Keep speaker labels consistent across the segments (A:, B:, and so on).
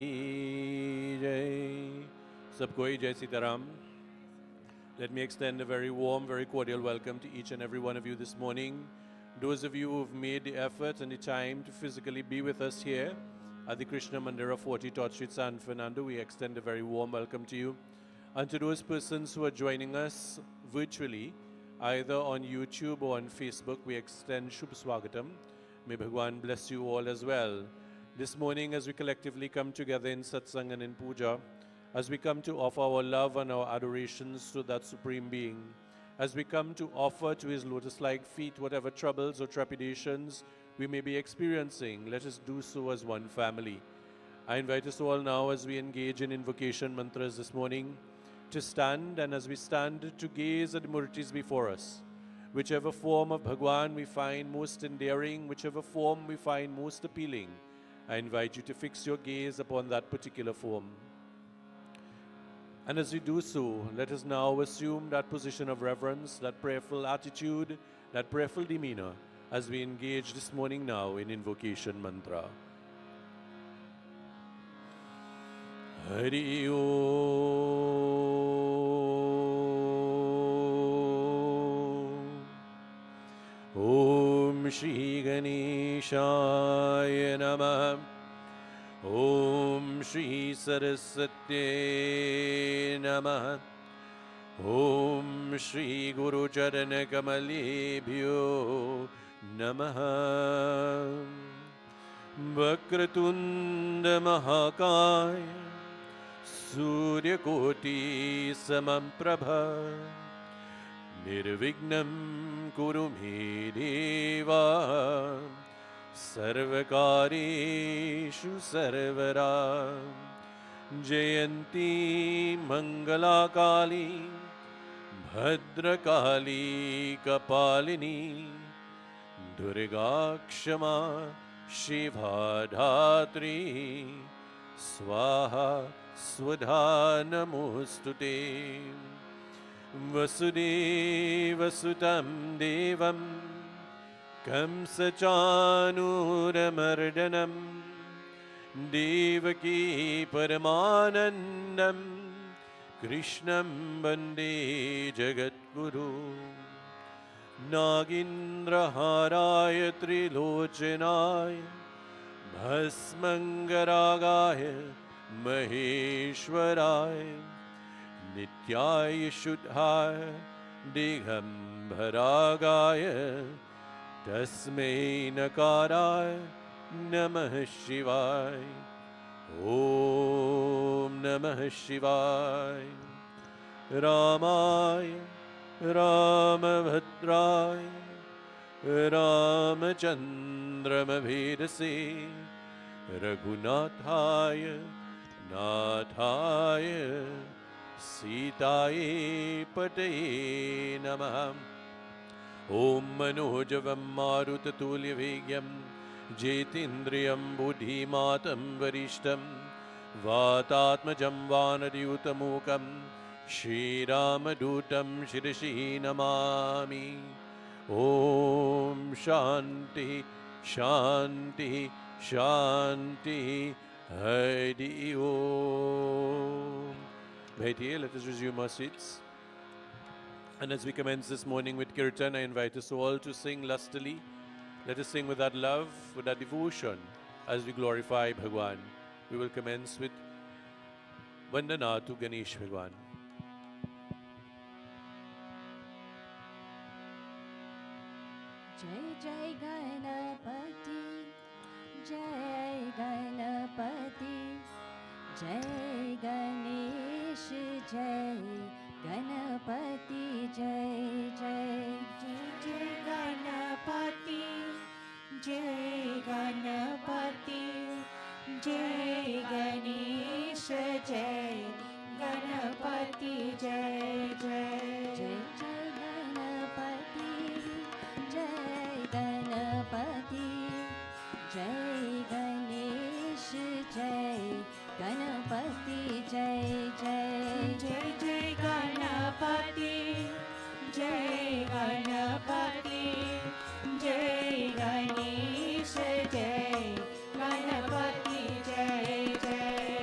A: Jai. Sabkoi Jai Sitaram. Let me extend a very warm, very cordial welcome to each and every one of you this morning. Those of you who have made the effort and the time to physically be with us here at the Krishna Mandir of 40 Todd Street, San Fernando, we extend a very warm welcome to you. And to those persons who are joining us virtually, either on YouTube or on Facebook, we extend Shubh Swagatam. May Bhagwan bless you all as well. This morning, as we collectively come together in satsang and in puja, as we come to offer our love and our adorations to that Supreme Being, as we come to offer to His lotus-like feet whatever troubles or trepidations we may be experiencing, let us do so as one family. I invite us all now, as we engage in invocation mantras this morning, to stand, and as we stand, to gaze at the murtis before us. Whichever form of Bhagwan we find most endearing, whichever form we find most appealing, I invite you to fix your gaze upon that particular form. And as we do so, let us now assume that position of reverence, that prayerful attitude, that prayerful demeanor, as we engage this morning now in invocation mantra. Hari Om Shri Ganeshaya Namah. Om Shri Saraswate Namah. Om Shri Guru Charana Kamalebhyo Namah. Vakratunda Mahakaya Surya Koti Samamprabha Nirvignam Kuru Me Deva Sarvakareshu Sarvara Jayanti Mangala Kali Bhadrakali Kapalini Durga Kshama Shiva Dhatri Swaha Swadha Namostute Vasudeva Sutam Devam Kamsachanuramardanam Devaki Paramanandam Krishnam Bande Jagatguru Nagindraharaya Trilochanaya Bhasmangaragaya Maheshwaraya Nityaya Shuddhaya Digambharagaya Tasmai Nakaraya Namah Shivaya Om Namah Shivaya Ramaya Ramabhadraya Ramachandramabhedase Raghunathaya Nathaya Sitaye Pataye Namah. Om Manojavam Marutatulyavegyam Jetindriyam Buddhimatam Varishtam Vatatmajam Vanadiyutamukam Shri Ramadutam Shirishi Namami. Om Shanti Shanti Shanti Hari Om. Bhaitiye, let us resume our seats. And as we commence this morning with Kirtan, I invite us all to sing lustily. Let us sing with that love, with that devotion, as we glorify Bhagwan. We will commence with Vandana to Ganesh Bhagwan.
B: Jai Jai Ganapati, Jai Ganapati, Jai Ganesh, Jai Ganapati, Jai Jai
C: Jai Jai Ganapati, Jai Ganapati, Jai Ganesh, Jai Ganapati, Jai Jai
B: Jai Jai Ganapati, Jai Ganapati, Jai Ganesh, Jai Ganapati, Jai Jai
C: Jai Jai Ganapati, Jai Ganapati, Jai Ganesh, Jai Ganapati, Jai Jai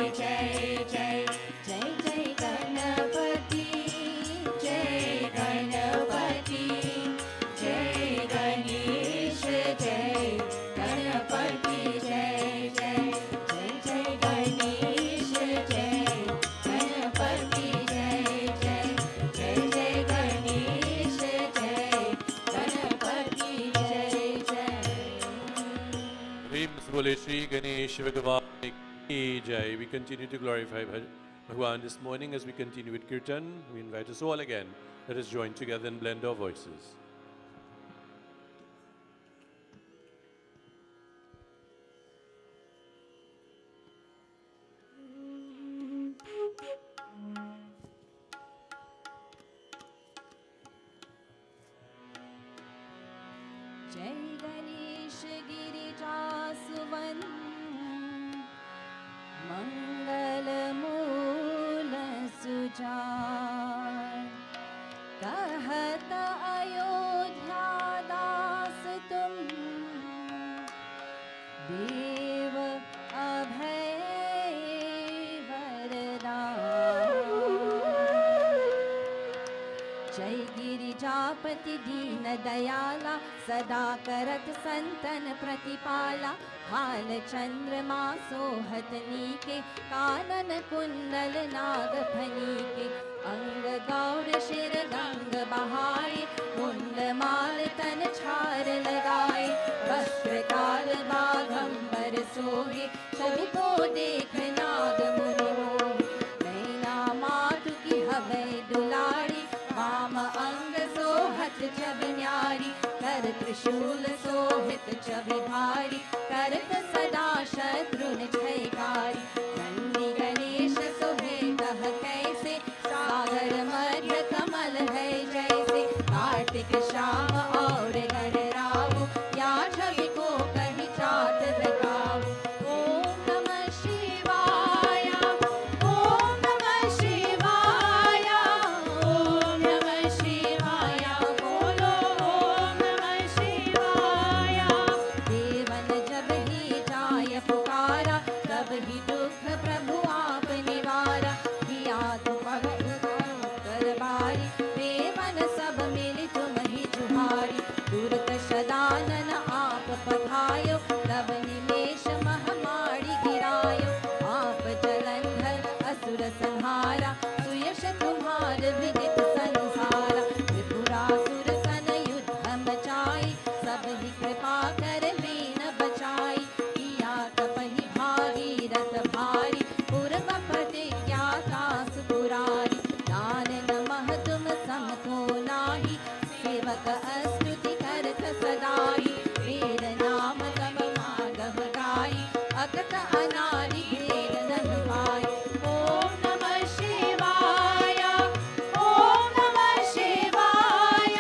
C: जय जय जय जय गणपति जय गणपति जय गणेश जय गणपति जय जय जय जय गणेश जय गणपति जय जय जय जय गणेश जय गणपति जय जय
A: Prem se bole Shri Ganesh Bhagavan ki Jai. We continue to glorify Bhagavan this morning as we continue with Kirtan. We invite us all again. Let us join together and blend our voices.
B: जय गणेश गिरिजासुवन मंगल मूल सुजान कहत अयोध्या दास तुम देव अभय वरदान जय गिरिजापति दीन दयाला सदा करत संतन प्रतिपाला हाल चंद्रमा सोहत नीके कानन कुंडल नाग फनीके अंग गौर शिर गंग बहाए मुंड माल तन छार लगाए वस्त्र काल बाघंबर सोहे छवि को देख नाग मुनि मोहे नैना मातु की हवै दुलारी वाम अंग सोहत छवि न्यारी कर त्रिशूल सोहित छवि भारी करत सदा शत्रुन छयकारी नंदी गणेश सोहे कह कैसे सागर मध्य कमल है जैसे कार्तिक श्याम और गणराव या छवि को कहीं चाट लगाओ ओम नमः शिवाय ओम नमः शिवाय ओम नमः शिवाय बोलो ओम नमः शिवाय देवन जब ही जाय पुकारा तब ही दुख प्रभु आप निवारा किया तो कर बारी देवन सब मिली तुम ही जुहारी दुर्ग सदानन आप पधायो तब निमेष महामारी गिरायो आप जलंधर असुर संहारा सुयश तुम्हार विदित संसारा त्रिपुरासुर सन युद्ध मचाई सब ही कृपा कर लीन बचाई किया तपहि भागीरथ भारी पूर्व प्रतिज्ञा तास पुरारी दान नमः तुम समको नाही सेवक स्तुति करत सदाई वेद नाम तब मागह गाई अकत अनारि भेद नहीं पाई ओम नमः शिवाय ओम नमः शिवाय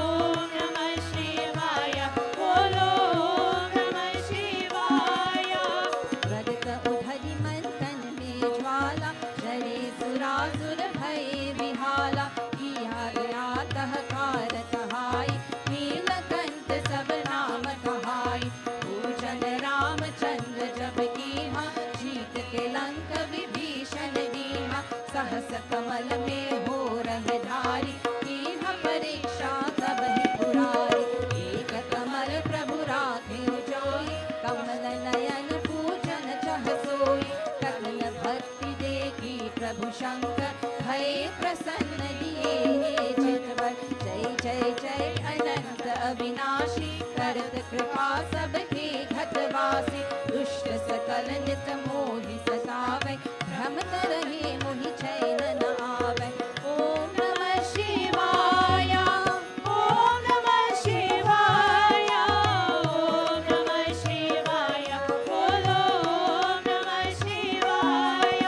C: ओम नमः शिवाय बोलो ओम नमः शिवाय
B: व्रत उधरि मंथन में ज्वाला जरे सुरासुर भय विहाला किया गया तह कार कहाई नीलकंठ सब नाम कहाई पूजन रामचंद्र जब कीहा जीत के लंक विभीषण दीहा सहस कमल में हो रहे धारी कीहा परीक्षा तब ही पुरारी एक कमल प्रभु राखे जोई कमल नयन पूजन चह सोई कमल भक्ति देखी प्रभु शंकर भय प्रसन्न दिए चितवर जय जय जय अनंत अविनाशी करत कृपा सबके घटवासी दुष्ट सकल नित मोहि सतावै भ्रमत रहे मोहि चैन न आवे ओम नमः शिवाय
C: ओम नमः शिवाय ओम नमः शिवाय बोलो ओम नमः शिवाय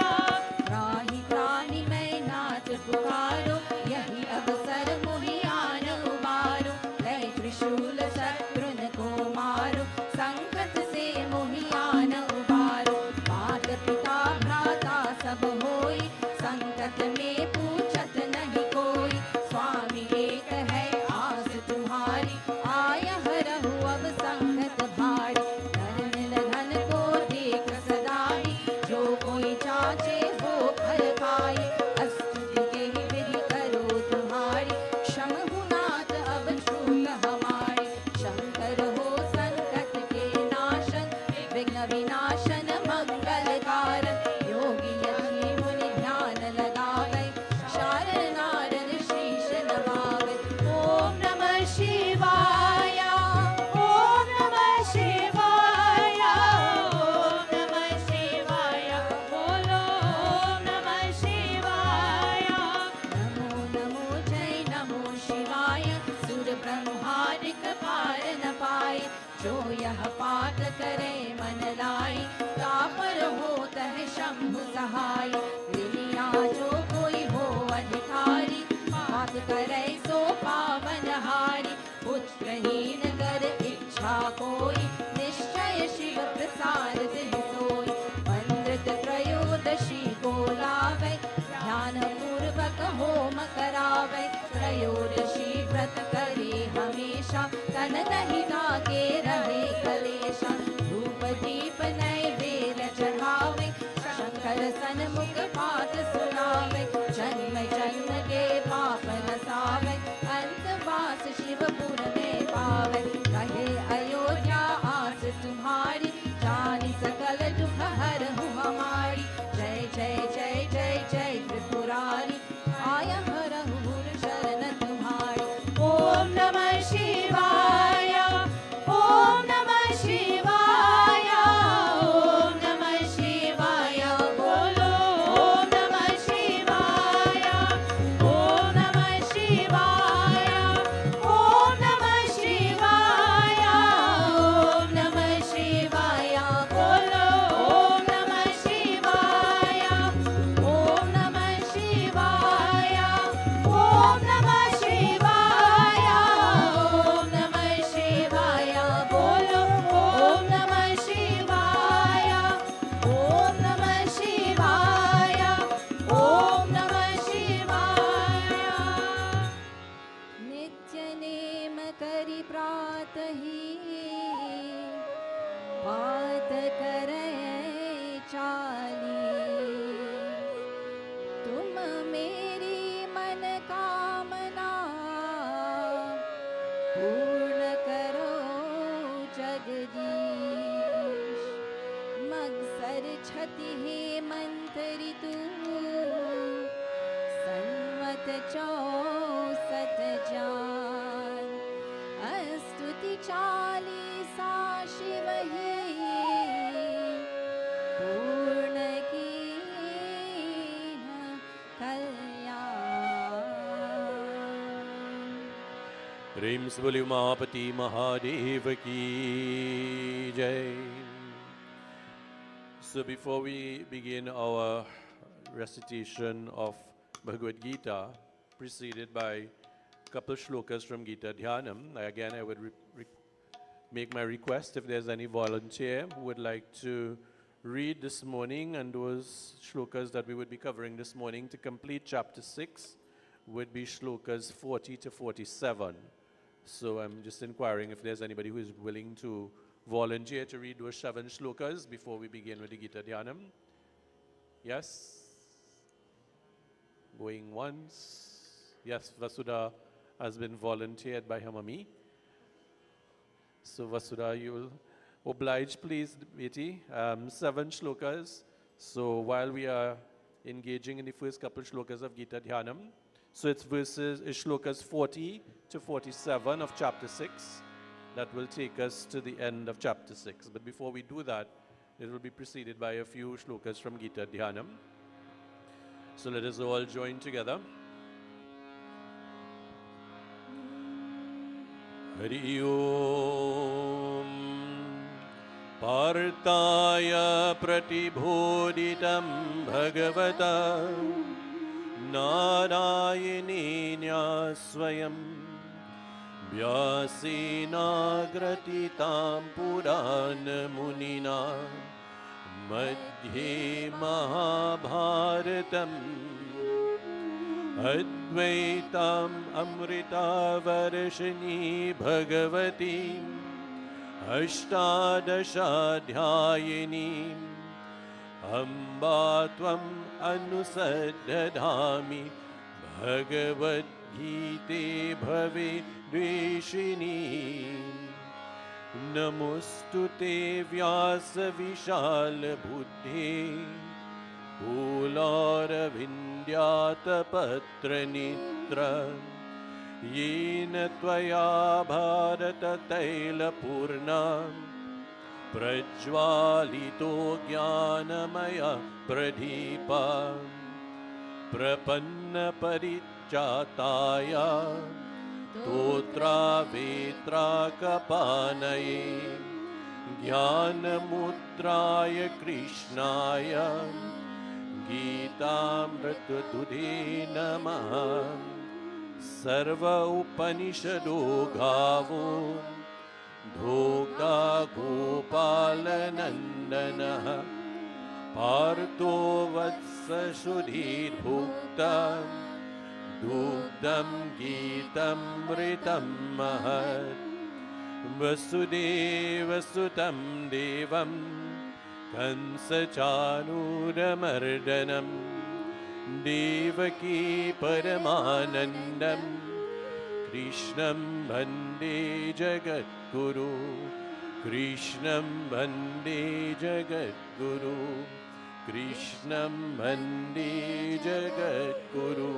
B: त्राहि त्राहि मैं नाथ पुकारो यही अवसर मोहि आन उबारो लय त्रिशूल शत्रुन को मारो संकट से मोहि आन उबारो मात पिता भ्राता सब होई संकट में पूछत नहीं कोई स्वामी एक है आस तुम्हारी आय हरहु अब संकट भारी धन धन को देख सदाई जो कोई धार्मिक पार न पाए। जो यह पाठ करे मन लाई, तापर होत है शंभु सहाय। लिया जो कोई हो अधिकारी, पाठ करे सो पावन हारी। पुत्रहीन कर इच्छा कोई, निश्चय शिव प्रसाद तिह सोई। मंद्रित त्रयोदशी को लावे, ध्यान पूर्वक होम करावे। त्रयोदशी व्रत करे हमेशा, तन नहीं ताके रहे कलेशा। धूप दीप नैवेद्य चढ़ावे, शंकर सन्मुख पाठ सुनावे। जन्म जन्म के पाप नसावे, अंतवास शिवपुर में पावे। कहे अयोध्या आस तुम्हारी, जानि सकल दुख हरहु हमारी। जय जय जय जय जय त्रिपुरारी, आया हरहु गुरु शरण तुम्हारी।
C: ओम नमः शिवाय, ओम नमः शिवाय, ओम नमः शिवाय। बोलो ओम नमः शिवाय, ओम नमः शिवाय, ओम नमः शिवाय, ओम नमः शिवाय। बोलो ओम नमः शिवाय, ओम नमः शिवाय, ओम नमः शिवाय, ओम नमः शिवाय। बोलो ओम नमः शिवाय, ओम नमः शिवाय, ओम नमः शिवाय।
B: नित्य नेम करि प्रातहि, पात करे चाली। तुम मेरी मन कामना, पूर्ण करो जगदीश। मगसर छति हे मंतरि तू, संवत 64 जान। स्तुति 40 शिव ही, पूर्ण कीन कल्याण।
A: प्रेम से बोले उमापति महादेव की जय. So before we begin our recitation of Bhagavad Gita, preceded by a couple shlokas from Gita Dhyanam, I would make my request if there's any volunteer who would like to read this morning, and those shlokas that we would be covering this morning to complete chapter 6 would be shlokas 40 to 47. So I'm just inquiring if there's anybody who is willing to volunteer to read those 7 shlokas before we begin with the Gita Dhyanam. Yes? Going once. Yes, Vasudha has been volunteered by her mummy. So Vasudha, you will oblige, please, Beti. 7 shlokas. So while we are engaging in the first couple shlokas of Gita Dhyanam, so it's shlokas 40 to 47 of chapter 6 that will take us to the end of chapter 6. But before we do that, it will be preceded by a few shlokas from Gita Dhyanam. So let us all join together. Hari Om Partaya Pratibhoditam Bhagavata Narayaninya Swayam Vyasena Gratitam Purana Munina Madhye Mahabharatam Advaitam Amritavarshini Bhagavati Ashtadashadhyayini Amba Tvam Anusadadhami Bhagavad Gite Bhave Dveshini Namostute Vyasa Vishal Buddhe Pulara Vindyata Patra Nitra Yena Tvaya Bharata Taila Purna Prajwalito Jnanamaya Pradhipa Prapanna Parijataya स्तोत्रावेत्राकपानये ज्ञानमुद्राय कृष्णाय गीतामृतदुहे नमः सर्व उपनिषदो गावो भोक्ता गोपालनन्दनः पार्थो वत्स सुधीर्भुक्ता दुग्धं गीतमृतं महत् वसुदेवसुतं देवं कंसचाणूरमर्दनं देवकी परमानन्दं कृष्णं वन्दे जगद्गुरु कृष्णं वन्दे जगद्गुरु कृष्णं वन्दे जगद्गुरु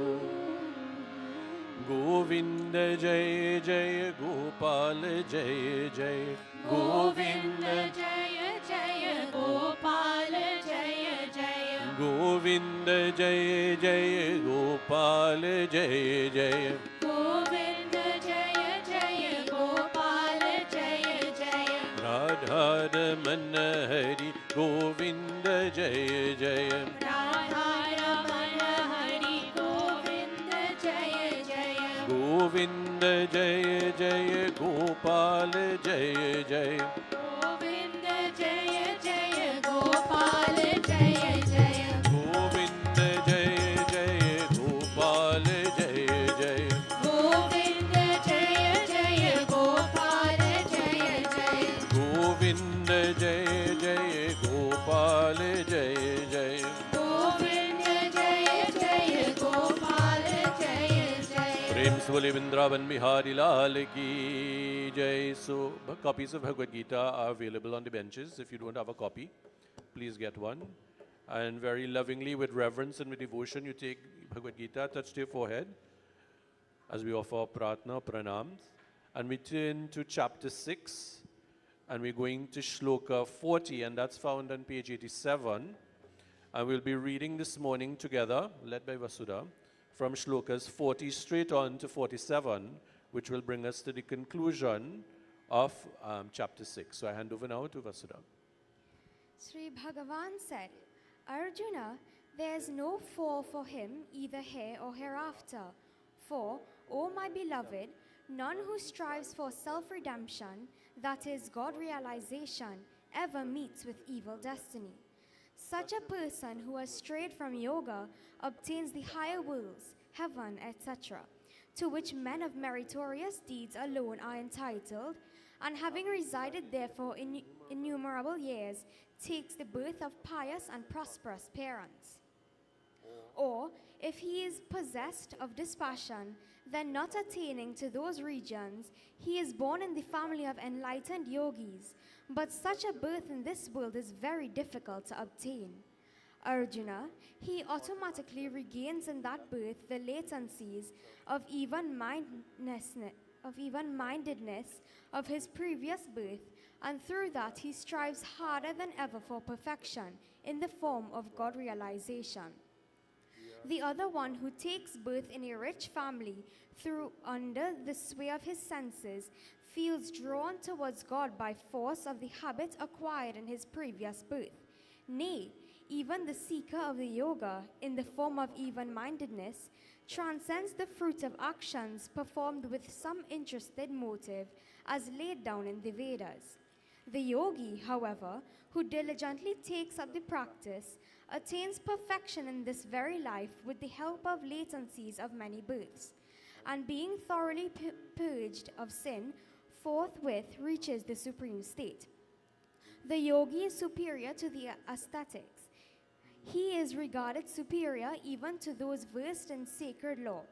A: गोविन्द जय जय गोपाल जय जय
C: गोविन्द जय जय गोपाल जय जय
A: गोविन्द जय जय गोपाल जय जय
C: गोविन्द जय जय गोपाल जय जय
A: राधारमण हरि गोविन्द जय जय
C: राधारमण हरि गोविन्द जय जय
A: गोविन्द जय जय गोपाल जय जय
C: गोविन्द जय जय गोपाल जय जय
A: गोविन्द जय जय गोपाल जय जय
C: गोविन्द जय जय गोपाल जय जय
A: गोविन्द जय जय गोपाल जय जय
C: गोविन्द जय जय गोपाल जय जय
A: प्रेम से बोले वृंदावन बिहारी लाल की जय. So copies of Bhagavad Gita are available on the benches. If you don't have a copy, please get one. And very lovingly, with reverence and with devotion, you take Bhagavad Gita, touch to your forehead as we offer pratna, pranams. And we turn to chapter 6, and we're going to shloka 40, and that's found on page 87. And we'll be reading this morning together, led by Vasudha, from shlokas 40 straight on to 47, which will bring us to the conclusion of chapter 6. So I hand over now to Vasudha.
D: Sri Bhagavan said, Arjuna, there is no fall for him either here or hereafter. For, O my beloved, none who strives for self-redemption, that is God-realization, ever meets with evil destiny. Such a person who has strayed from yoga obtains the higher worlds, heaven, etc., to which men of meritorious deeds alone are entitled, and having resided there for innumerable years, takes the birth of pious and prosperous parents. Or, if he is possessed of dispassion, then not attaining to those regions, he is born in the family of enlightened yogis, but such a birth in this world is very difficult to obtain. Arjuna, he automatically regains in that birth the latencies of even-mindedness of his previous birth, and through that he strives harder than ever for perfection in the form of God realization. The other one who takes birth in a rich family through under the sway of his senses feels drawn towards God by force of the habit acquired in his previous birth. Nay, even the seeker of the yoga in the form of even-mindedness transcends the fruit of actions performed with some interested motive as laid down in the Vedas. The yogi, however, who diligently takes up the practice, attains perfection in this very life with the help of latencies of many births, and being thoroughly purged of sin, forthwith reaches the supreme state. The yogi is superior to the ascetics. He is regarded superior even to those versed in sacred law.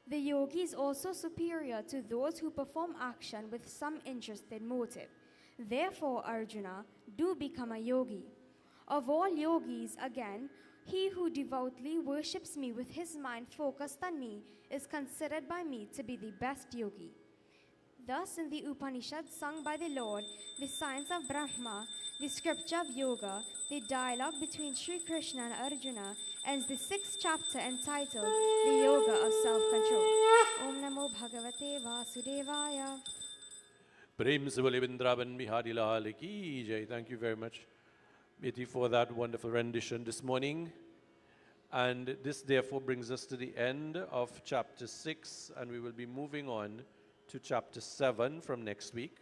D: The yogi is also superior to those who perform action with some interested motive. Therefore, Arjuna, do become a yogi. Of all yogis, again, he who devoutly worships me with his mind focused on me is considered by me to be the best yogi. Thus, in the Upanishads sung by the Lord, the science of Brahma, the scripture of Yoga, the dialogue between Sri Krishna and Arjuna, ends the 6th chapter entitled The Yoga of Self-Control. Om Namo Bhagavate Vasudevaya.
A: Prem se bole Vrindavan Bihari Lal ki jai. Thank you very much, Betty, for that wonderful rendition this morning. And this therefore brings us to the end of chapter 6, and we will be moving on to chapter 7 from next week.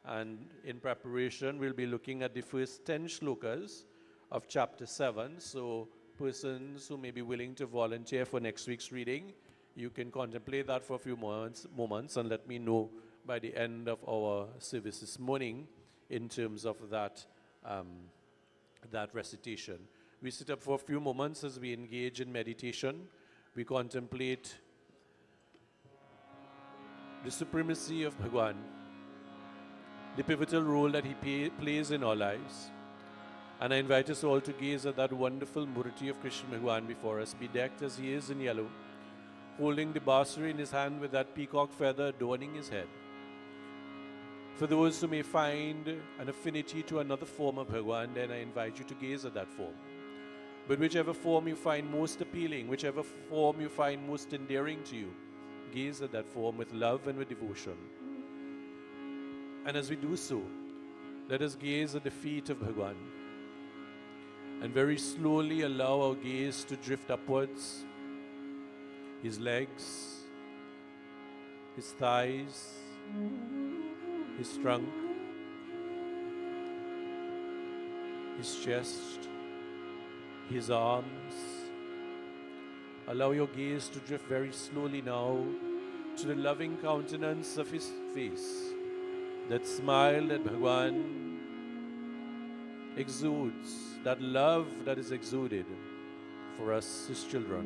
A: And in preparation, we'll be looking at the first 10 shlokas of chapter 7. So persons who may be willing to volunteer for next week's reading, you can contemplate that for a few moments and let me know by the end of our service this morning in terms of that, that recitation. We sit up for a few moments as we engage in meditation. We contemplate the supremacy of Bhagwan, the pivotal role that he plays in our lives. And I invite us all to gaze at that wonderful murti of Krishna Bhagwan before us, bedecked as he is in yellow, holding the basuri in his hand with that peacock feather adorning his head. For those who may find an affinity to another form of Bhagwan, then I invite you to gaze at that form. But whichever form you find most appealing, whichever form you find most endearing to you, gaze at that form with love and with devotion. And as we do so, let us gaze at the feet of Bhagwan and very slowly allow our gaze to drift upwards, his legs, his thighs, his trunk, his chest, his arms. Allow your gaze to drift very slowly now to the loving countenance of his face. That smile that Bhagwan exudes, that love that is exuded for us, his children.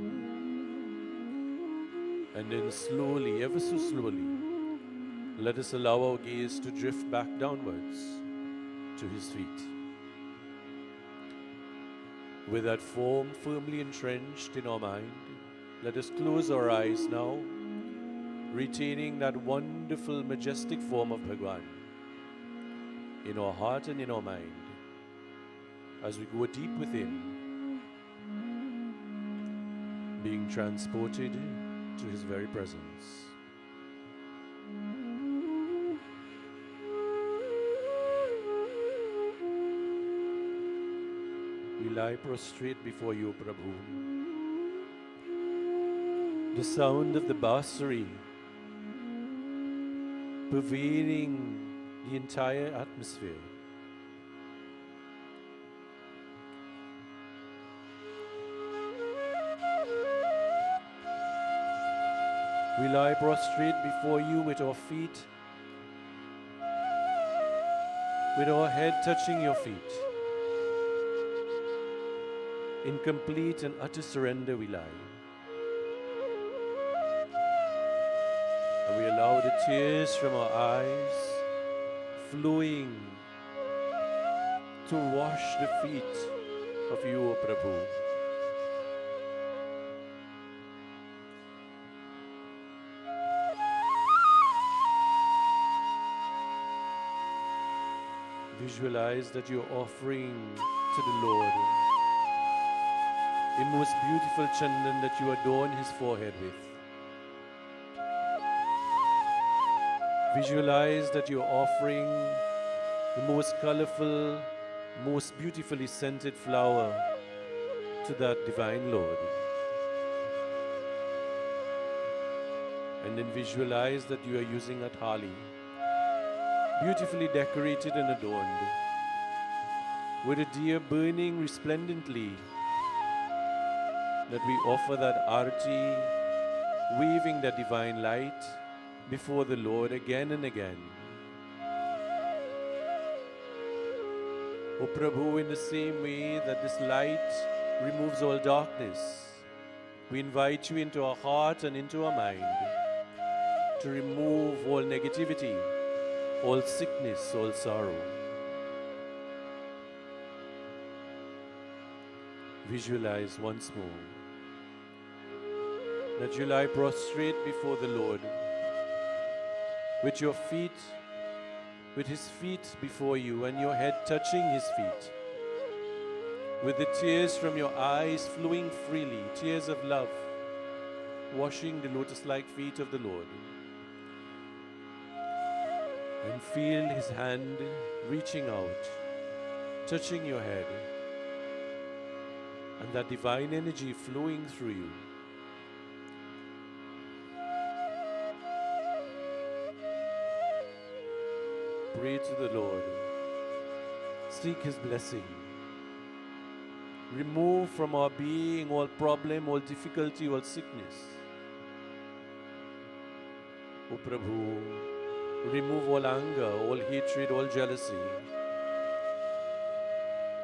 A: And then slowly, ever so slowly, let us allow our gaze to drift back downwards to his feet. With that form firmly entrenched in our mind, let us close our eyes now, retaining that wonderful, majestic form of Bhagwan in our heart and in our mind as we go deep within, being transported to his very presence. We lie prostrate before you, Prabhu. The sound of the basuri pervading the entire atmosphere. We lie prostrate before you with our feet, with our head touching your feet. In complete and utter surrender we lie. And we allow the tears from our eyes flowing to wash the feet of you, O Prabhu. Visualize that you're offering to the Lord a most beautiful chandan that you adorn his forehead with. Visualize that you're offering the most colorful, most beautifully scented flower to that divine Lord. And then visualize that you are using a thali, beautifully decorated and adorned, with a deer burning resplendently, that we offer that arati, waving that divine light before the Lord again and again. O Prabhu, in the same way that this light removes all darkness, we invite you into our heart and into our mind to remove all negativity, all sickness, all sorrow. Visualize once more that you lie prostrate before the Lord with your feet, with his feet before you and your head touching his feet, with the tears from your eyes flowing freely, tears of love, washing the lotus-like feet of the Lord. And feel his hand reaching out, touching your head, and that divine energy flowing through you. Pray to the Lord. Seek his blessing. Remove from our being all problem, all difficulty, all sickness. O Prabhu, remove all anger, all hatred, all jealousy,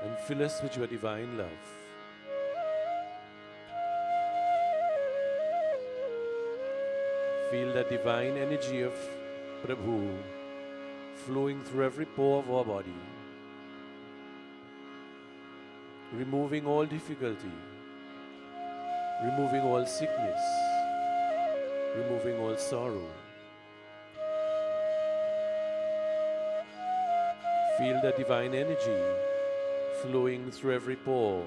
A: and fill us with your divine love. Feel that divine energy of Prabhu flowing through every pore of our body, removing all difficulty, removing all sickness, removing all sorrow. Feel the divine energy flowing through every pore,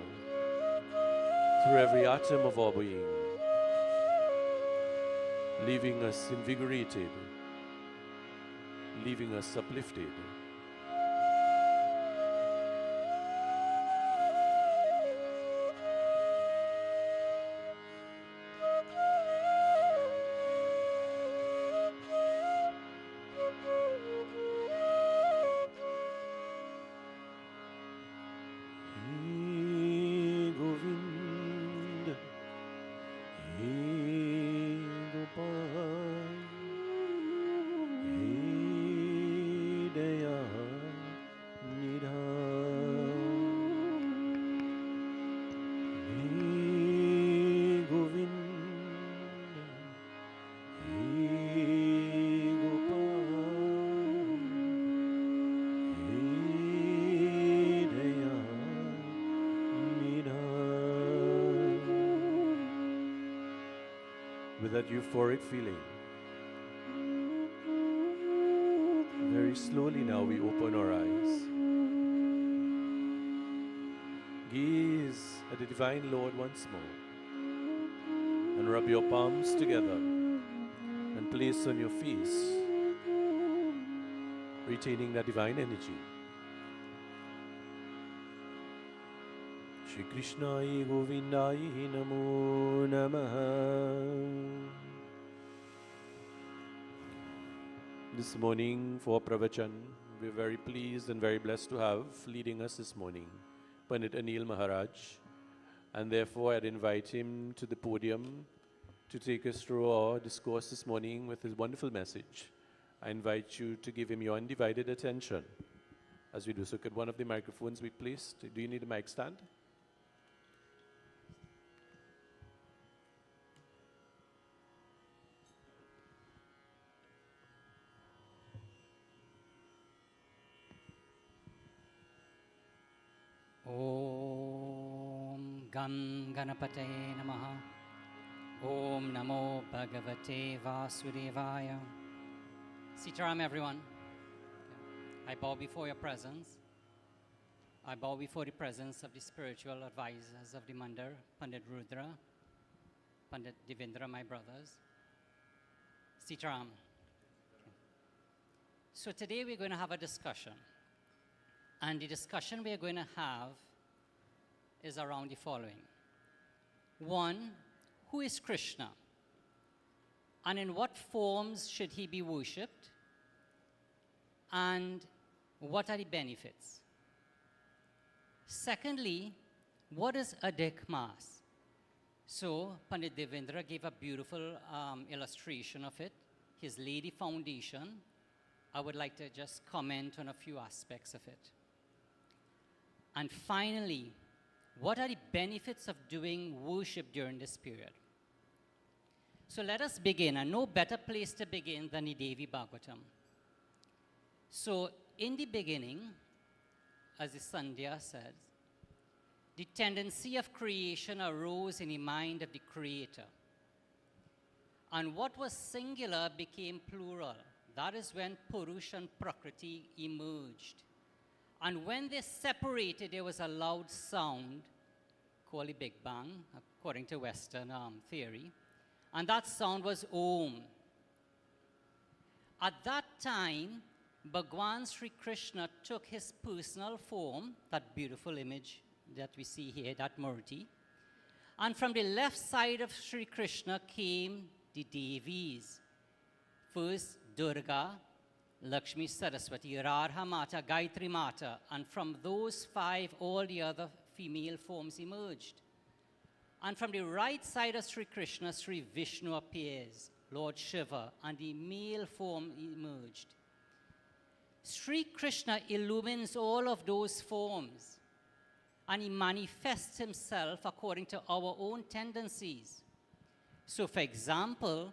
A: through every atom of our being, leaving us invigorated, leaving us uplifted. Hey Govind, hey Gopal, hey Daya Nidhan, hey Govind, hey Gopal, hey Daya Nidhan. With that euphoric feeling, very slowly now we open our eyes. Gaze at the Divine Lord once more and rub your palms together and place on your face, retaining that divine energy. Shri Krishnai Govindai Namo Namaha. This morning for Pravachan, we're very pleased and very blessed to have leading us this morning Pandit Anil Maharaj, and therefore I'd invite him to the podium to take us through our discourse this morning with his wonderful message. I invite you to give him your undivided attention. As we do so, could one of the microphones be placed? Do you need a mic stand?
E: Om Gam Ganapate Namaha. Om Namo Bhagavate Vasudevaya. Sitaram, everyone. I bow before your presence. I bow before the presence of the spiritual advisors of the Mandir, Pandit Rudra, Pandit Devendra, my brothers. Sitaram. So today we're going to have a discussion. And the discussion we are going to have is around the following. One, who is Krishna? And in what forms should he be worshipped? And what are the benefits? Secondly, what is Adhik Maas? So Pandit Devendra gave a beautiful illustration of it. He's laid the foundation. I would like to just comment on a few aspects of it. And finally, what are the benefits of doing worship during this period? So let us begin, and no better place to begin than the Devi Bhagavatam. So in the beginning, as the Sandhya says, the tendency of creation arose in the mind of the Creator. And what was singular became plural. that is when Purush and Prakriti emerged. And when they separated, there was a loud sound called the Big Bang, according to Western theory. And that sound was Om. At that time, Bhagwan Sri Krishna took his personal form, that beautiful image that we see here, that Murti. And from the left side of Sri Krishna came the Devis. First, Durga, Lakshmi, Saraswati, Radha Mata, Gayatri Mata. And from those 5, all the other female forms emerged. And from the right side of Sri Krishna, Sri Vishnu appears, Lord Shiva, and the male form emerged. Sri Krishna illumines all of those forms, and he manifests himself according to our own tendencies. So, for example,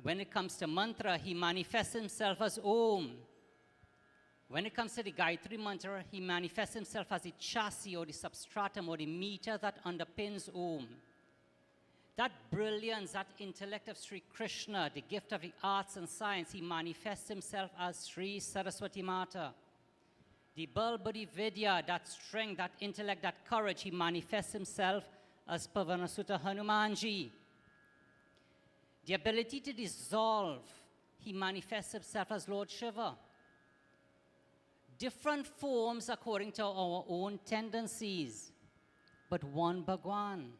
E: when it comes to mantra, he manifests himself as Om. When it comes to the Gayatri mantra, he manifests himself as the chassis or the substratum or the meter that underpins Om. That brilliance, that intellect of Sri Krishna, the gift of the arts and science, he manifests himself as Sri Saraswati Mata. The Balbudi Vidya, that strength, that intellect, that courage, he manifests himself as Pavanasuta Hanumanji. The ability to dissolve, he manifests himself as Lord Shiva. Different forms according to our own tendencies, but one Bhagwan.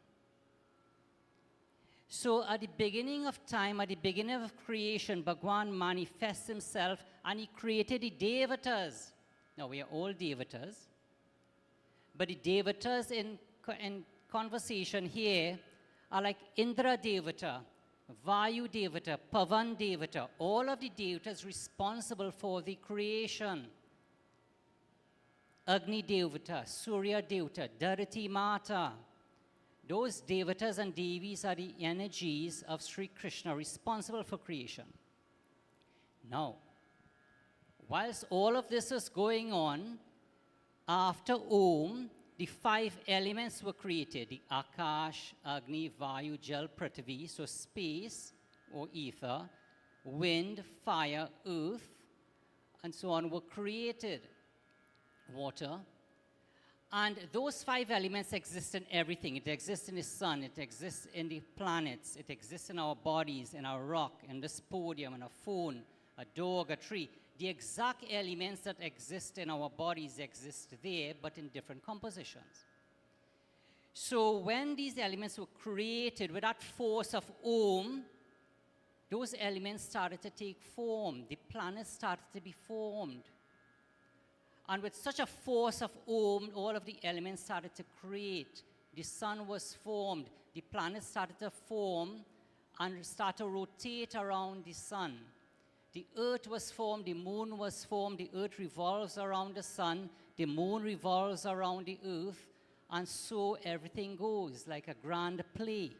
E: So at the beginning of time, at the beginning of creation, Bhagwan manifests himself and he created the Devatas. Now we are all Devatas, but the Devatas in conversation here are like Indra Devata, Vayu Devata, Pavan Devata, all of the Devatas responsible for the creation. Agni Devata, Surya Devata, Dharati Mata. Those Devatas and Devis are the energies of Sri Krishna responsible for creation. Now, whilst all of this is going on, after Om, the 5 elements were created, the Akash, Agni, Vayu, Jal, Prithvi, so space or ether, wind, fire, earth, and so on were created, water. And those 5 elements exist in everything. It exists in the sun, it exists in the planets, it exists in our bodies, in our rock, in this podium, in a phone, a dog, a tree. The exact elements that exist in our bodies exist there, but in different compositions. So when these elements were created with that force of Om, those elements started to take form. The planets started to be formed. And with such a force of Om, all of the elements started to create. The sun was formed. The planets started to form and start to rotate around the sun. The earth was formed, the moon was formed, the earth revolves around the sun, the moon revolves around the earth, and so everything goes like a grand play.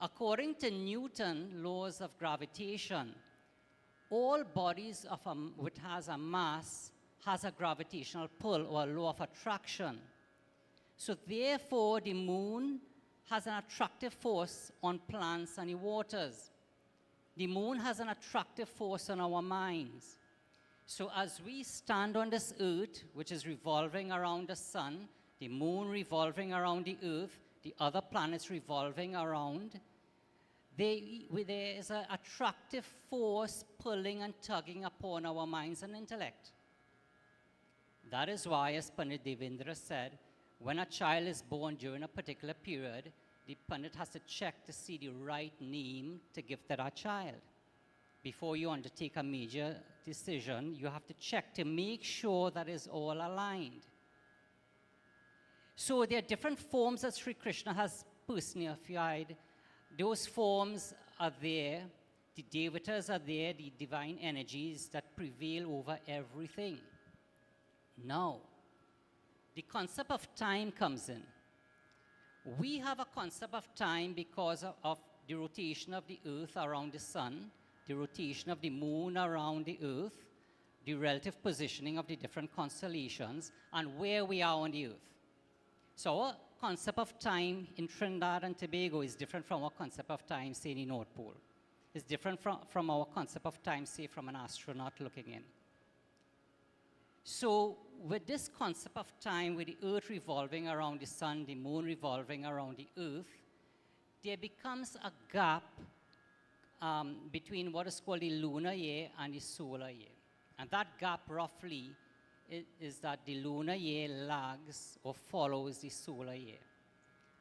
E: According to Newton's laws of gravitation, all bodies which has a mass has a gravitational pull or a law of attraction. So therefore, the moon has an attractive force on plants and the waters. The moon has an attractive force on our minds. So as we stand on this earth, which is revolving around the sun, the moon revolving around the earth, the other planets revolving around, there is an attractive force pulling and tugging upon our minds and intellect. That is why, as Pandit Devendra said, when a child is born during a particular period, the Pandit has to check to see the right name to give to that child. Before you undertake a major decision, you have to check to make sure that is all aligned. So there are different forms that Sri Krishna has personified. Those forms are there. The Devatas are there, the divine energies that prevail over everything. Now, the concept of time comes in. We have a concept of time because of the rotation of the earth around the sun, the rotation of the moon around the earth, the relative positioning of the different constellations, and where we are on the earth. So our concept of time in Trinidad and Tobago is different from our concept of time, say, in the North Pole. It's different from our concept of time, say, from an astronaut looking in. So with this concept of time, with the earth revolving around the sun, the moon revolving around the earth, there becomes a gap between what is called the lunar year and the solar year. And that gap roughly is that the lunar year lags or follows the solar year.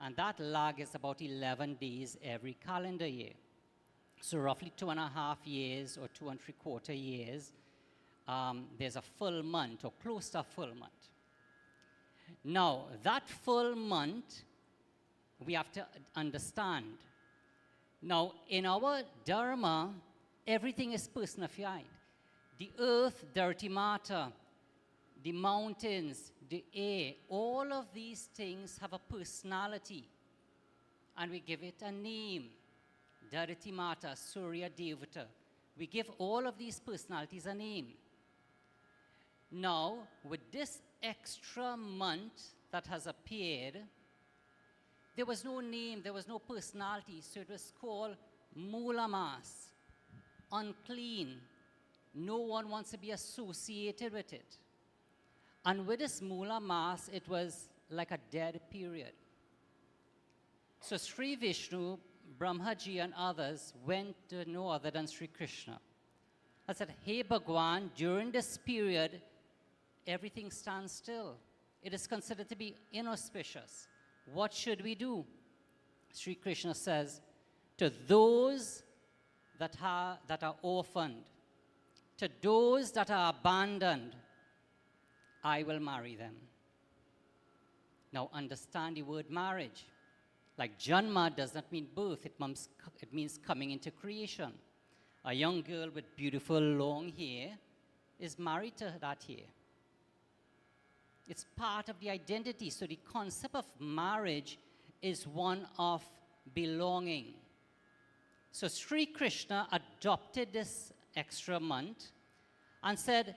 E: And that lag is about 11 days every calendar year. So roughly 2.5 years or 2 3/4 years, there's a full month or close to a full month. Now, that full month, we have to understand. Now, in our Dharma, everything is personified. The earth, dirty matter, the mountains, the air, all of these things have a personality. And we give it a name. Dirty matter, Surya Devata. We give all of these personalities a name. Now, with this extra month that has appeared, there was no name, there was no personality, so it was called Mula Mas, unclean. No one wants to be associated with it. And with this Mula Mas, it was like a dead period. So Sri Vishnu, Brahmaji, and others went to no other than Sri Krishna. I said, hey Bhagwan, during this period, everything stands still. It is considered to be inauspicious. What should we do? Sri Krishna says, to those that are orphaned, to those that are abandoned, I will marry them. Now understand the word marriage. Like Janma does not mean birth, it means coming into creation. A young girl with beautiful long hair is married to that hair. It's part of the identity. So the concept of marriage is one of belonging. So Sri Krishna adopted this extra month and said,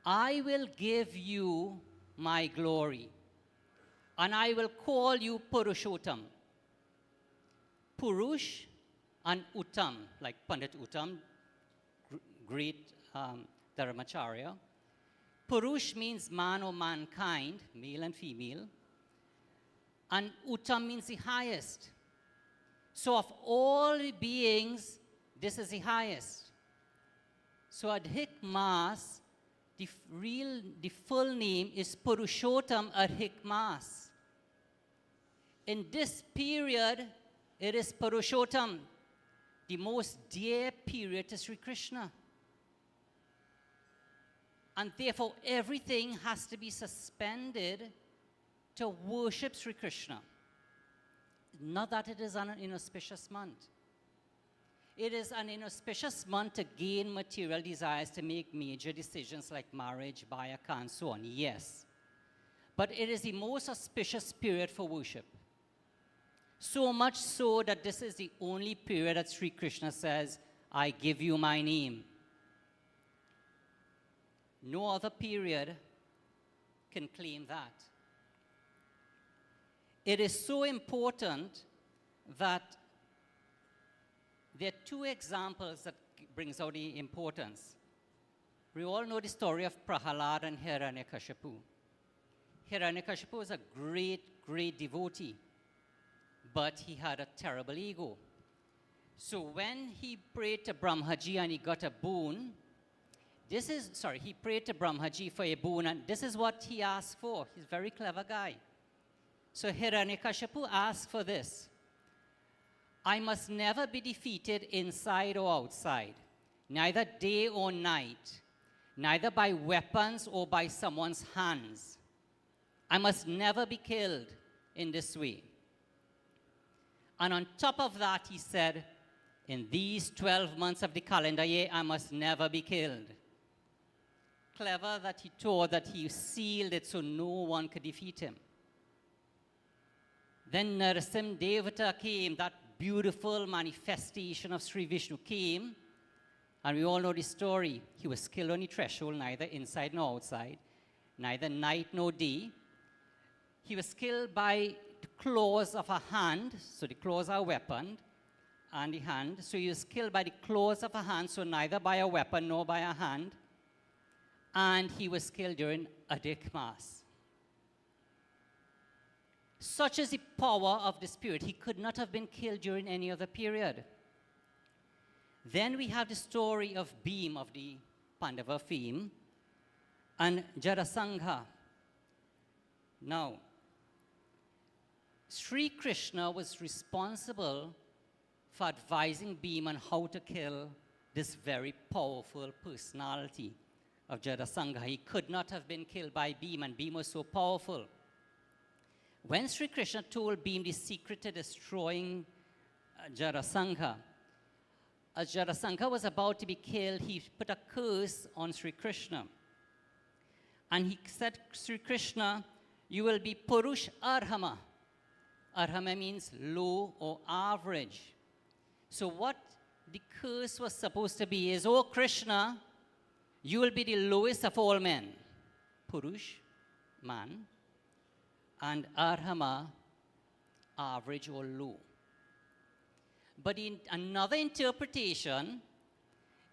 E: I will give you my glory, and I will call you Purushottam. Purush and Uttam, like Pandit Uttam, great Dharmacharya. Purush means man or mankind, male and female. And Uttam means the highest. So of all the beings, this is the highest. So Adhik Mas, the full name is Purushottam Adhik Mas. In this period, it is Purushottam, the most dear period to Sri Krishna. And therefore, everything has to be suspended to worship Sri Krishna. Not that it is an inauspicious month. It is an inauspicious month to gain material desires, to make major decisions like marriage, buy a car, and so on, yes. But it is the most auspicious period for worship. So much so that this is the only period that Sri Krishna says, I give you my name. No other period can claim that. It is so important that there are two examples that brings out the importance. We all know the story of Prahalad and Hiranyakashipu. Hiranyakashipu was a great, great devotee, but he had a terrible ego. So when he prayed to Brahmaji and he got a boon, he prayed to Brahmaji for a boon, and this is what he asked for. He's a very clever guy. So Hiranyakashipu asked for this. I must never be defeated inside or outside, neither day or night, neither by weapons or by someone's hands. I must never be killed in this way. And on top of that, he said, in these 12 months of the calendar year, I must never be killed. Clever that he thought that he sealed it so no one could defeat him. Then Narasimha Devata came, that beautiful manifestation of Sri Vishnu came, and we all know the story. He was killed on the threshold, neither inside nor outside, neither night nor day. He was killed by the claws of a hand, so the claws are a weapon, and the hand. So he was killed by the claws of a hand, so neither by a weapon nor by a hand. And he was killed during Adhik Maas. Such is the power of the Spirit. He could not have been killed during any other period. Then we have the story of Bhim, of the Pandava fame, and Jarasangha. Now, Sri Krishna was responsible for advising Bhim on how to kill this very powerful personality of Jarasangha. He could not have been killed by Bhim, and Bhim was so powerful. When Sri Krishna told Bhim the secret to destroying Jarasangha, as Jarasangha was about to be killed, he put a curse on Sri Krishna. And he said, Sri Krishna, you will be Purush Arhama. Arhama means low or average. So what the curse was supposed to be is, oh Krishna, you will be the lowest of all men. Purush, man, and Arhama, average or low. But in another interpretation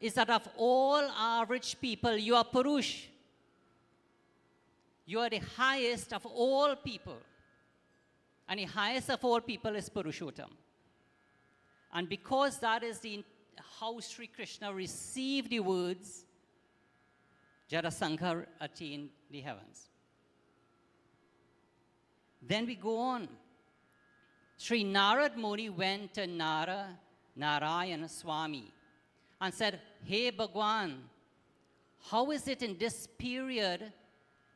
E: is that of all average people, you are Purush. You are the highest of all people. And the highest of all people is Purushottam. And because that is how Sri Krishna received the words, Jarasangha attained the heavens. Then we go on. Sri Narad Muni went to Narayana Swami and said, hey Bhagwan, how is it in this period,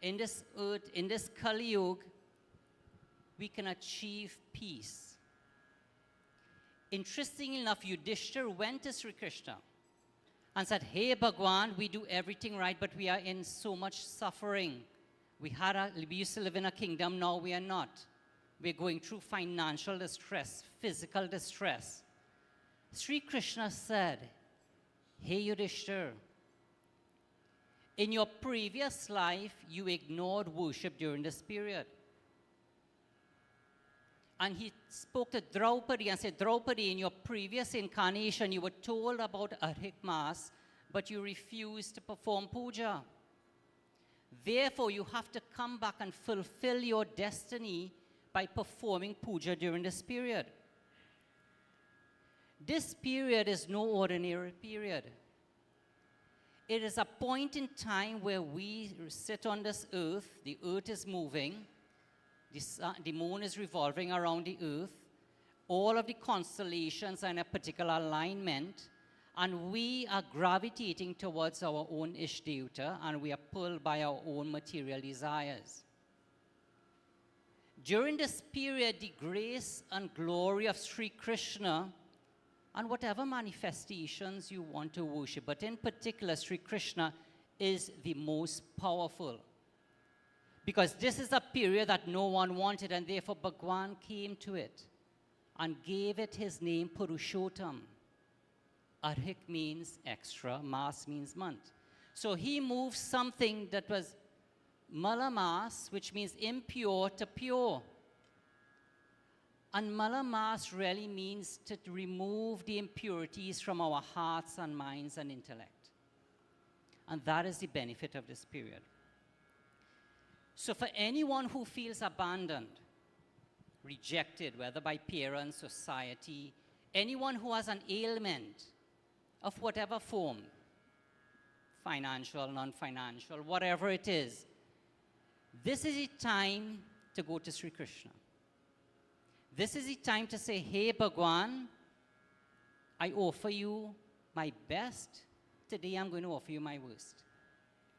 E: in this earth, in this Kali Yuga, we can achieve peace? Interestingly enough, Yudhishthira went to Sri Krishna and said, hey Bhagwan, we do everything right, but we are in so much suffering. We used to live in a kingdom, now we are not. We're going through financial distress, physical distress. Sri Krishna said, hey Yudhishthira, in your previous life, you ignored worship during this period. And he spoke to Draupadi and said, Draupadi, in your previous incarnation, you were told about Adhik Maas, but you refused to perform puja. Therefore, you have to come back and fulfill your destiny by performing puja during this period. This period is no ordinary period. It is a point in time where we sit on this earth, the earth is moving, the moon is revolving around the earth, all of the constellations are in a particular alignment, and we are gravitating towards our own Ishdevata, and we are pulled by our own material desires. During this period, the grace and glory of Sri Krishna, and whatever manifestations you want to worship, but in particular, Sri Krishna is the most powerful. Because this is a period that no one wanted, and therefore Bhagwan came to it and gave it his name, Purushottam. Adhik means extra, Maas means month. So he moved something that was Malamas, which means impure, to pure. And Malamas really means to remove the impurities from our hearts and minds and intellect. And that is the benefit of this period. So for anyone who feels abandoned, rejected, whether by parents, society, anyone who has an ailment of whatever form, financial, non-financial, whatever it is, this is the time to go to Sri Krishna. This is the time to say, hey Bhagwan, I offer you my best. Today I'm going to offer you my worst.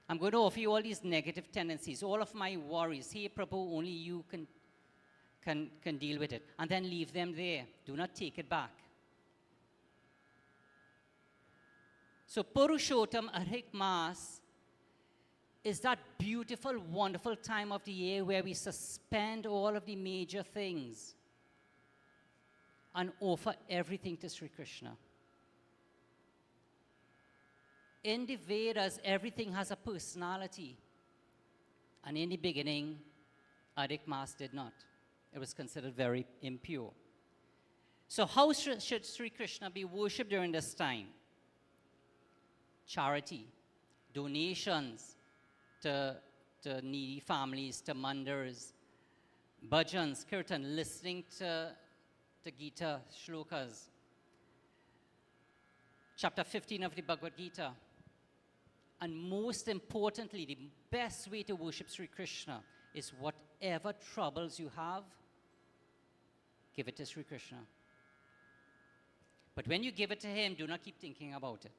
E: I'm going to offer you all these negative tendencies, all of my worries. Hey Prabhu, only you can deal with it. And then leave them there. Do not take it back. So Purushottam Adhik Maas is that beautiful, wonderful time of the year where we suspend all of the major things and offer everything to Sri Krishna. In the Vedas, everything has a personality. And in the beginning, Adhik Maas did not. It was considered very impure. So how should Sri Krishna be worshipped during this time? Charity, donations to needy families, to mandirs, bhajans, kirtan, listening to Gita shlokas. Chapter 15 of the Bhagavad Gita. And most importantly, the best way to worship Sri Krishna is whatever troubles you have, give it to Sri Krishna. But when you give it to him, do not keep thinking about it.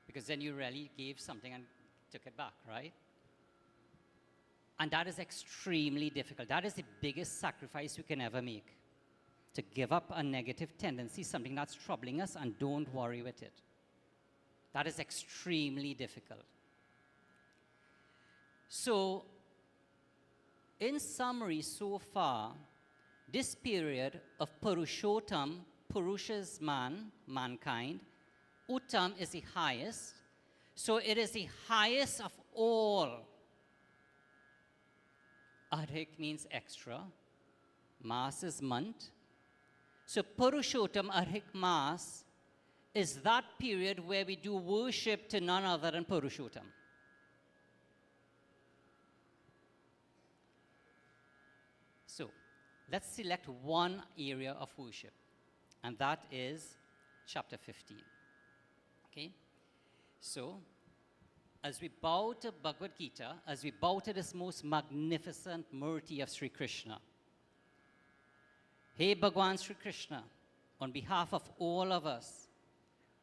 E: Because then you really gave something and took it back, right? And that is extremely difficult. That is the biggest sacrifice we can ever make. To give up a negative tendency, something that's troubling us, and don't worry with it. That is extremely difficult. So, in summary, so far, this period of Purushottam, Purusha is man, mankind, Uttam is the highest. So it is the highest of all. Adhik means extra. Mas is month. So Purushottam Adhik Mas is that period where we do worship to none other than Purushottam. So let's select one area of worship, and that is chapter 15. Okay? So, as we bow to Bhagavad Gita, as we bow to this most magnificent Murti of Sri Krishna, Hey Bhagwan Sri Krishna, on behalf of all of us,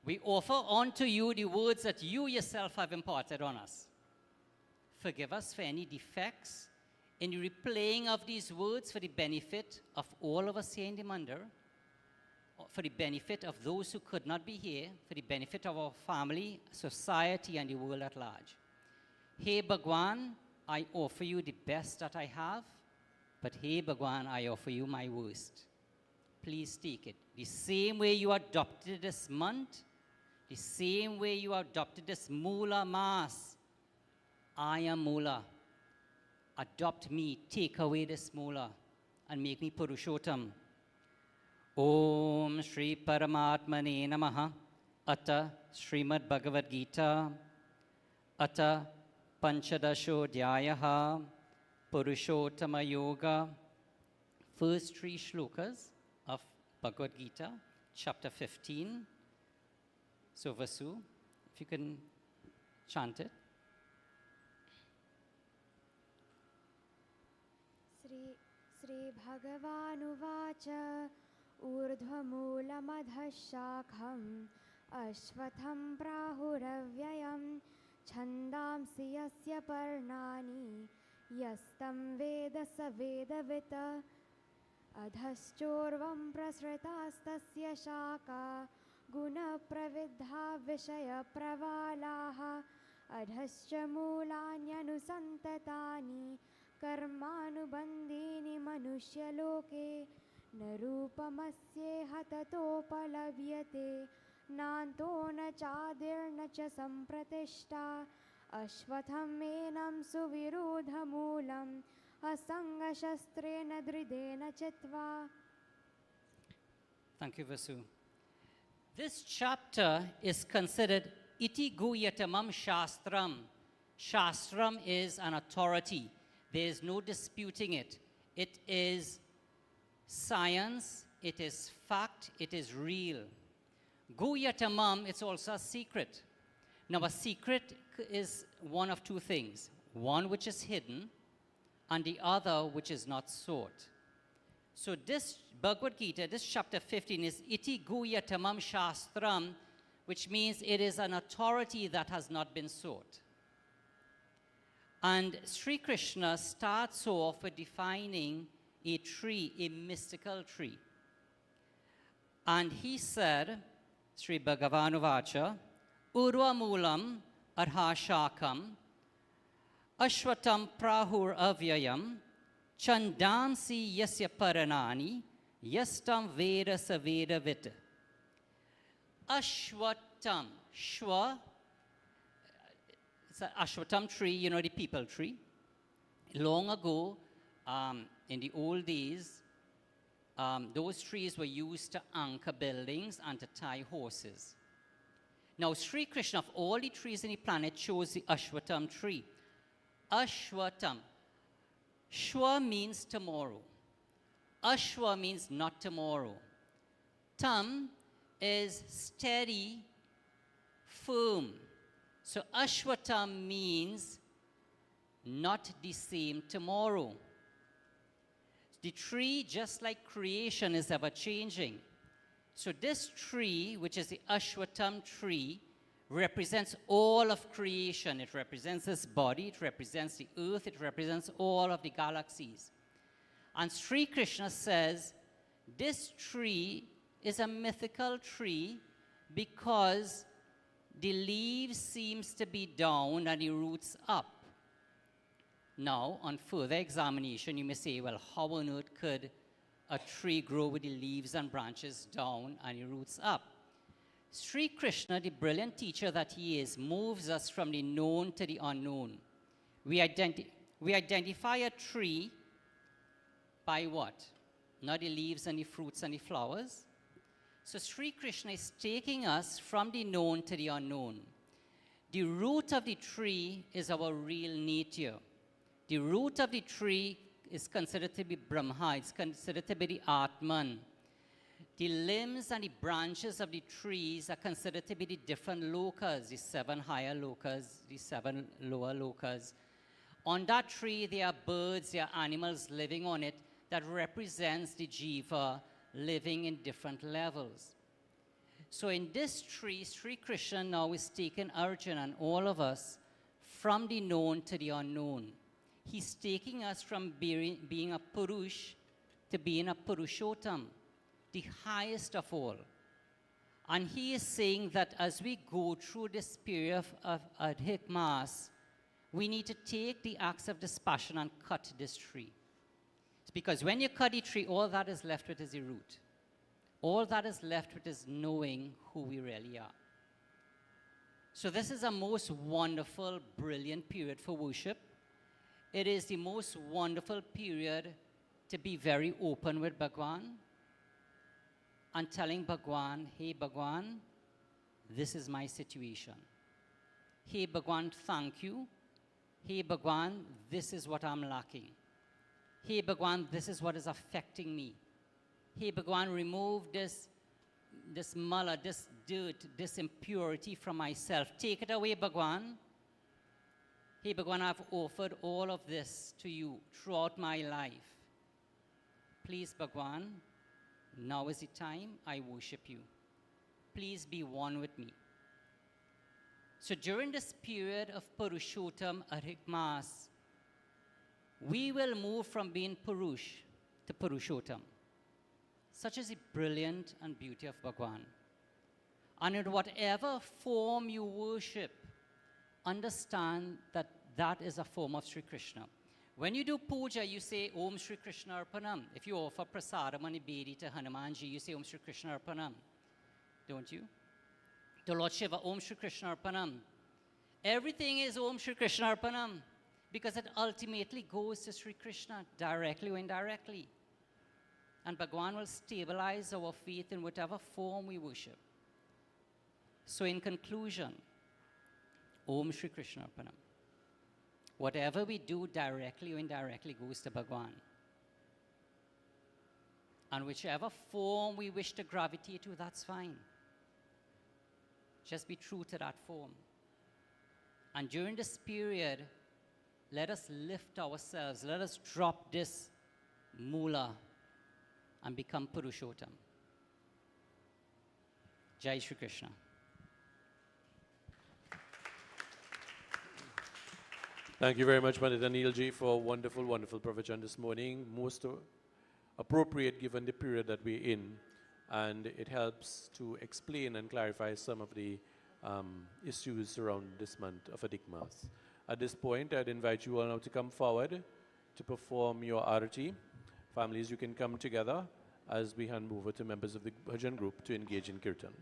E: we offer unto you the words that you yourself have imparted on us. Forgive us for any defects in the replaying of these words for the benefit of all of us here in the Mandir, for the benefit of those who could not be here, for the benefit of our family, society, and the world at large. Hey Bhagwan, I offer you the best that I have, but hey Bhagwan, I offer you my worst. Please take it. The same way you adopted this month, the same way you adopted this Mula Mas, I am Mula. Adopt me, take away this Mula, and make me Purushottam. Om Shri Paramatmane Namaha. Ata Srimad Bhagavad Gita. Ata Panchadasho Dhyayaha. Purushottama Yoga. First three shlokas of Bhagavad Gita, chapter 15. So Vasu, if you can chant it.
D: Sri Bhagavanuvacha Urdhvamulamadha shakham Ashvatham prahuravyayam Chandamsi yasya parnani Yastam veda sa vedavita Adhaschorvam prasritastasya shaka Guna pravidha vishaya pravalaha Adhascha mulanyanu Karmanubandhini manushya-loke Narupamasyeha tatopalavyate Nanto na chadirna cha sampratishta Ashvatham enam suvirodhamulam Asanga shastrena dridena chitva.
E: Thank you, Vasu. This chapter is considered iti guyatamam shastram. Shastram is an authority. There is no disputing it. It is science, it is fact, it is real. Guyatamam, it's also a secret. Now, a secret is one of two things. One which is hidden, and the other which is not sought. So this Bhagavad Gita, this chapter 15 is iti guyatamam shastram, which means it is an authority that has not been sought. And Sri Krishna starts off with defining a tree, a mystical tree. And he said, Sri Bhagavanuvacha, Urva Moolam Arhashakam, Ashvatam Prahur Avyayam, Chandansi Yasya Paranani, Yastam Veda Saveda Vita. Ashvatam, Shwa, it's an ashwatam tree, you know, the people tree. Long ago, in the old days, Those trees were used to anchor buildings and to tie horses. Now, Sri Krishna, of all the trees on the planet, chose the Ashwatam tree. Ashwatam. Shwa means tomorrow. Ashwa means not tomorrow. Tam is steady, firm. So Ashwatam means not the same tomorrow. The tree, just like creation, is ever changing. So this tree, which is the Ashwatam tree, represents all of creation. It represents this body, it represents the earth, it represents all of the galaxies. And Sri Krishna says, this tree is a mythical tree because the leaves seems to be down and the roots up. Now, on further examination, you may say, well, how on earth could a tree grow with the leaves and branches down and the roots up? Sri Krishna, the brilliant teacher that he is, moves us from the known to the unknown. We identify a tree by what? Not the leaves and the fruits and the flowers. So Sri Krishna is taking us from the known to the unknown. The root of the tree is our real nature. The root of the tree is considered to be Brahma. It's considered to be the Atman. The limbs and the branches of the trees are considered to be the different lokas, the 7 higher lokas, the 7 lower lokas. On that tree, there are birds, there are animals living on it that represents the jiva living in different levels. So in this tree, Sri Krishna now is taking Arjuna and all of us from the known to the unknown. He's taking us from being a Purush to being a Purushottam, the highest of all. And he is saying that as we go through this period of Adhik Maas, we need to take the axe of dispassion and cut this tree. It's because when you cut the tree, all that is left with is the root. All that is left with is knowing who we really are. So this is a most wonderful, brilliant period for worship. It is the most wonderful period to be very open with Bhagwan and telling Bhagwan, hey Bhagwan, this is my situation. Hey Bhagwan, thank you. Hey Bhagwan, this is what I'm lacking. Hey Bhagwan, this is what is affecting me. Hey Bhagwan, remove this mala, this dirt, this impurity from myself. Take it away, Bhagwan. Hey Bhagwan, I've offered all of this to you throughout my life. Please, Bhagwan, now is the time I worship you. Please be one with me. So during this period of Purushottam Adhik Maas, we will move from being Purush to Purushottam. Such is the brilliant and beauty of Bhagwan. And in whatever form you worship, understand that that is a form of Sri Krishna. When you do puja, you say Om Sri Krishna Arpanam. If you offer prasadam and nibedi to Hanumanji, you say Om Sri Krishna Arpanam. Don't you? To Lord Shiva, Om Sri Krishna Arpanam. Everything is Om Sri Krishna Arpanam because it ultimately goes to Sri Krishna, directly or indirectly. And Bhagwan will stabilize our faith in whatever form we worship. So in conclusion, Om Shri Krishna Arpanam. Whatever we do directly or indirectly goes to Bhagwan. And whichever form we wish to gravitate to, that's fine. Just be true to that form. And during this period, let us lift ourselves. Let us drop this mula and become Purushottam. Jai Shri Krishna.
A: Thank you very much, Pandit Anilji, for a wonderful, wonderful pravachan this morning. Most appropriate given the period that we're in. And it helps to explain and clarify some of the issues around this month of Adhik Maas. At this point, I'd invite you all now to come forward to perform your arati. Families, you can come together as we hand over to members of the bhajan group to engage in kirtan.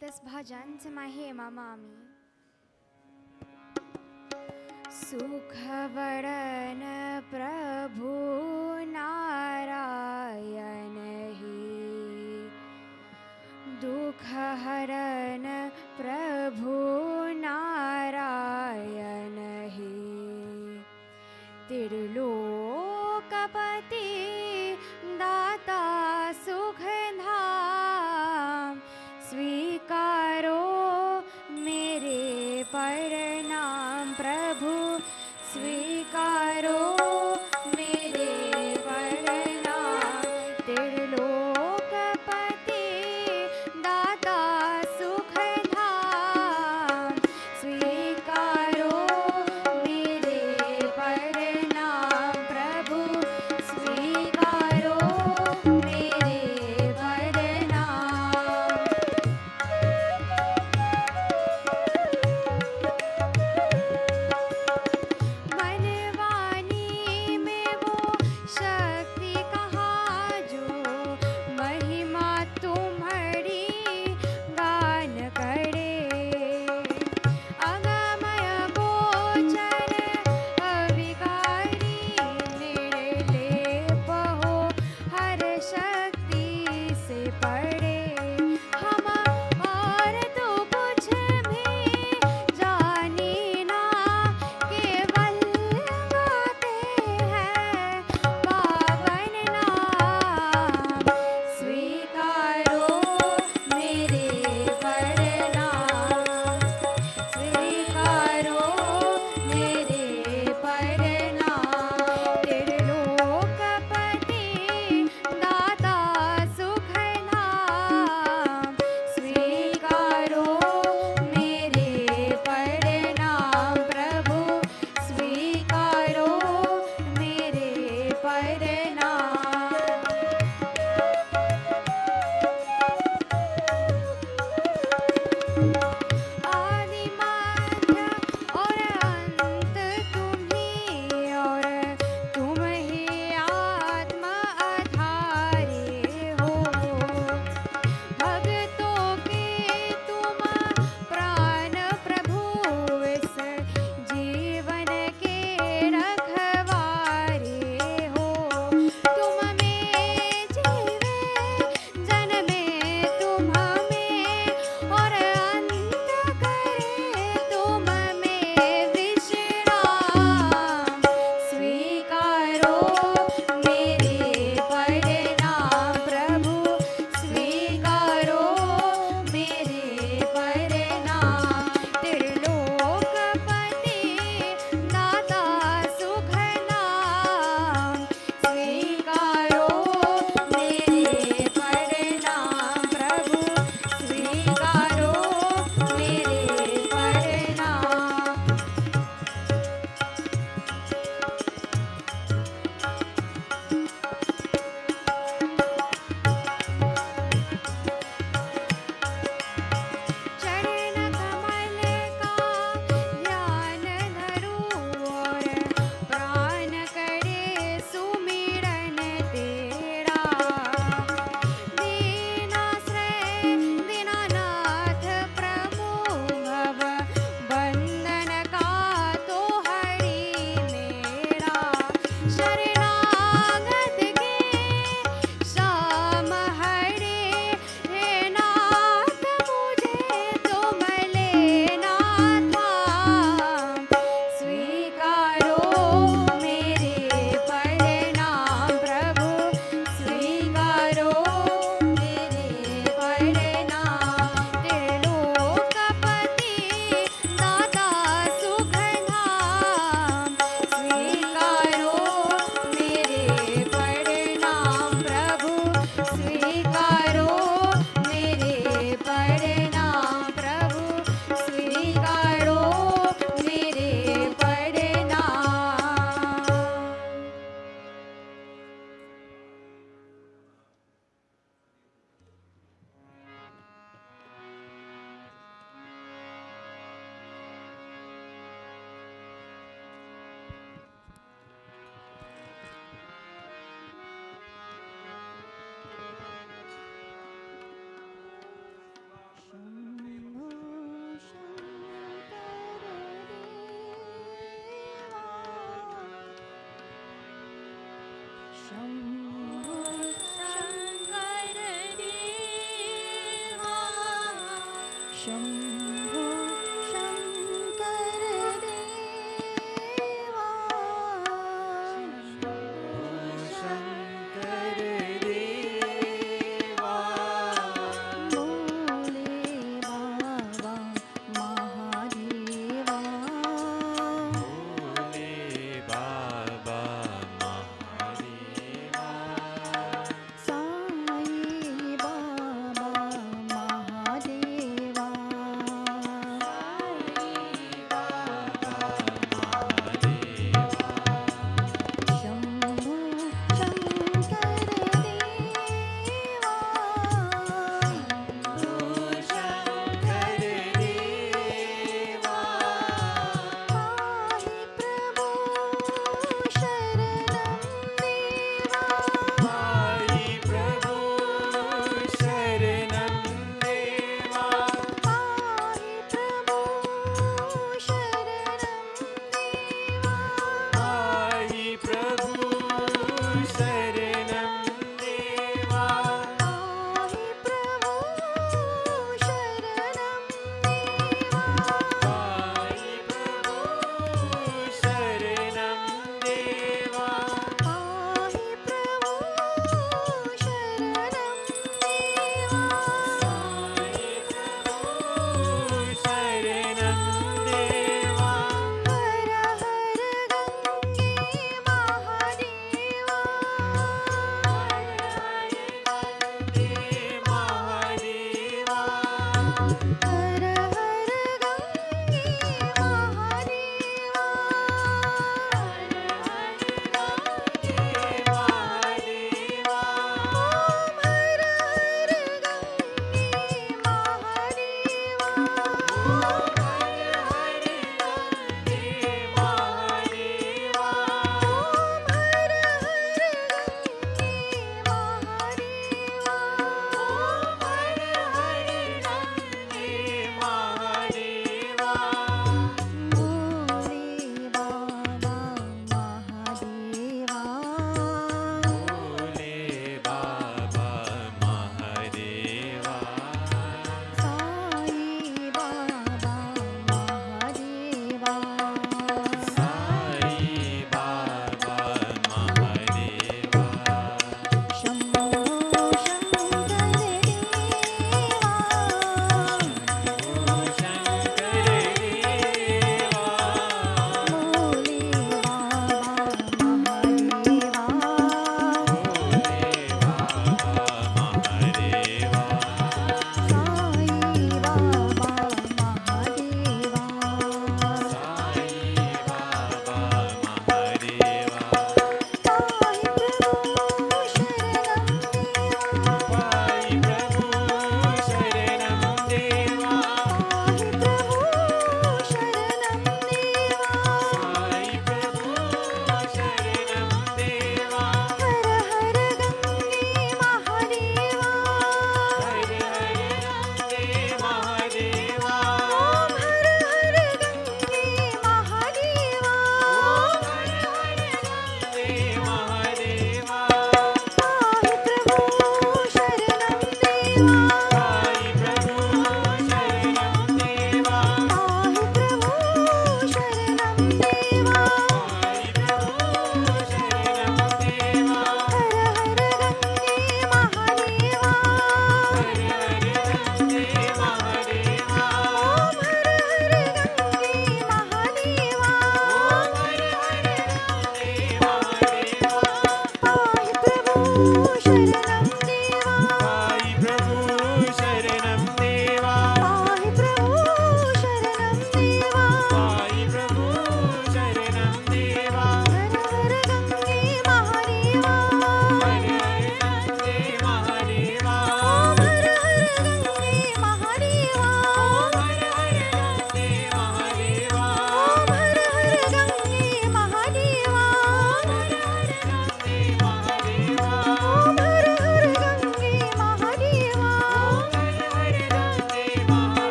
D: this bhajan to my Hema Mami. सुखवरन प्रभु नारायण ही, दुख हरन प्रभु नारायण ही, त्रिलोकपति दाता सुख धाम, स्वीकारो मेरे प्रणाम प्रभु, स्वीकारो मेरे प्रणाम, त्रिलोकपति दाता सुख धाम, स्वीकारो मेरे प्रणाम प्रभु, स्वीकारो मेरे प्रणाम।
B: शम्भो शङ्कर देवा भोले बाबा महादेवा साई बाबा महादेवा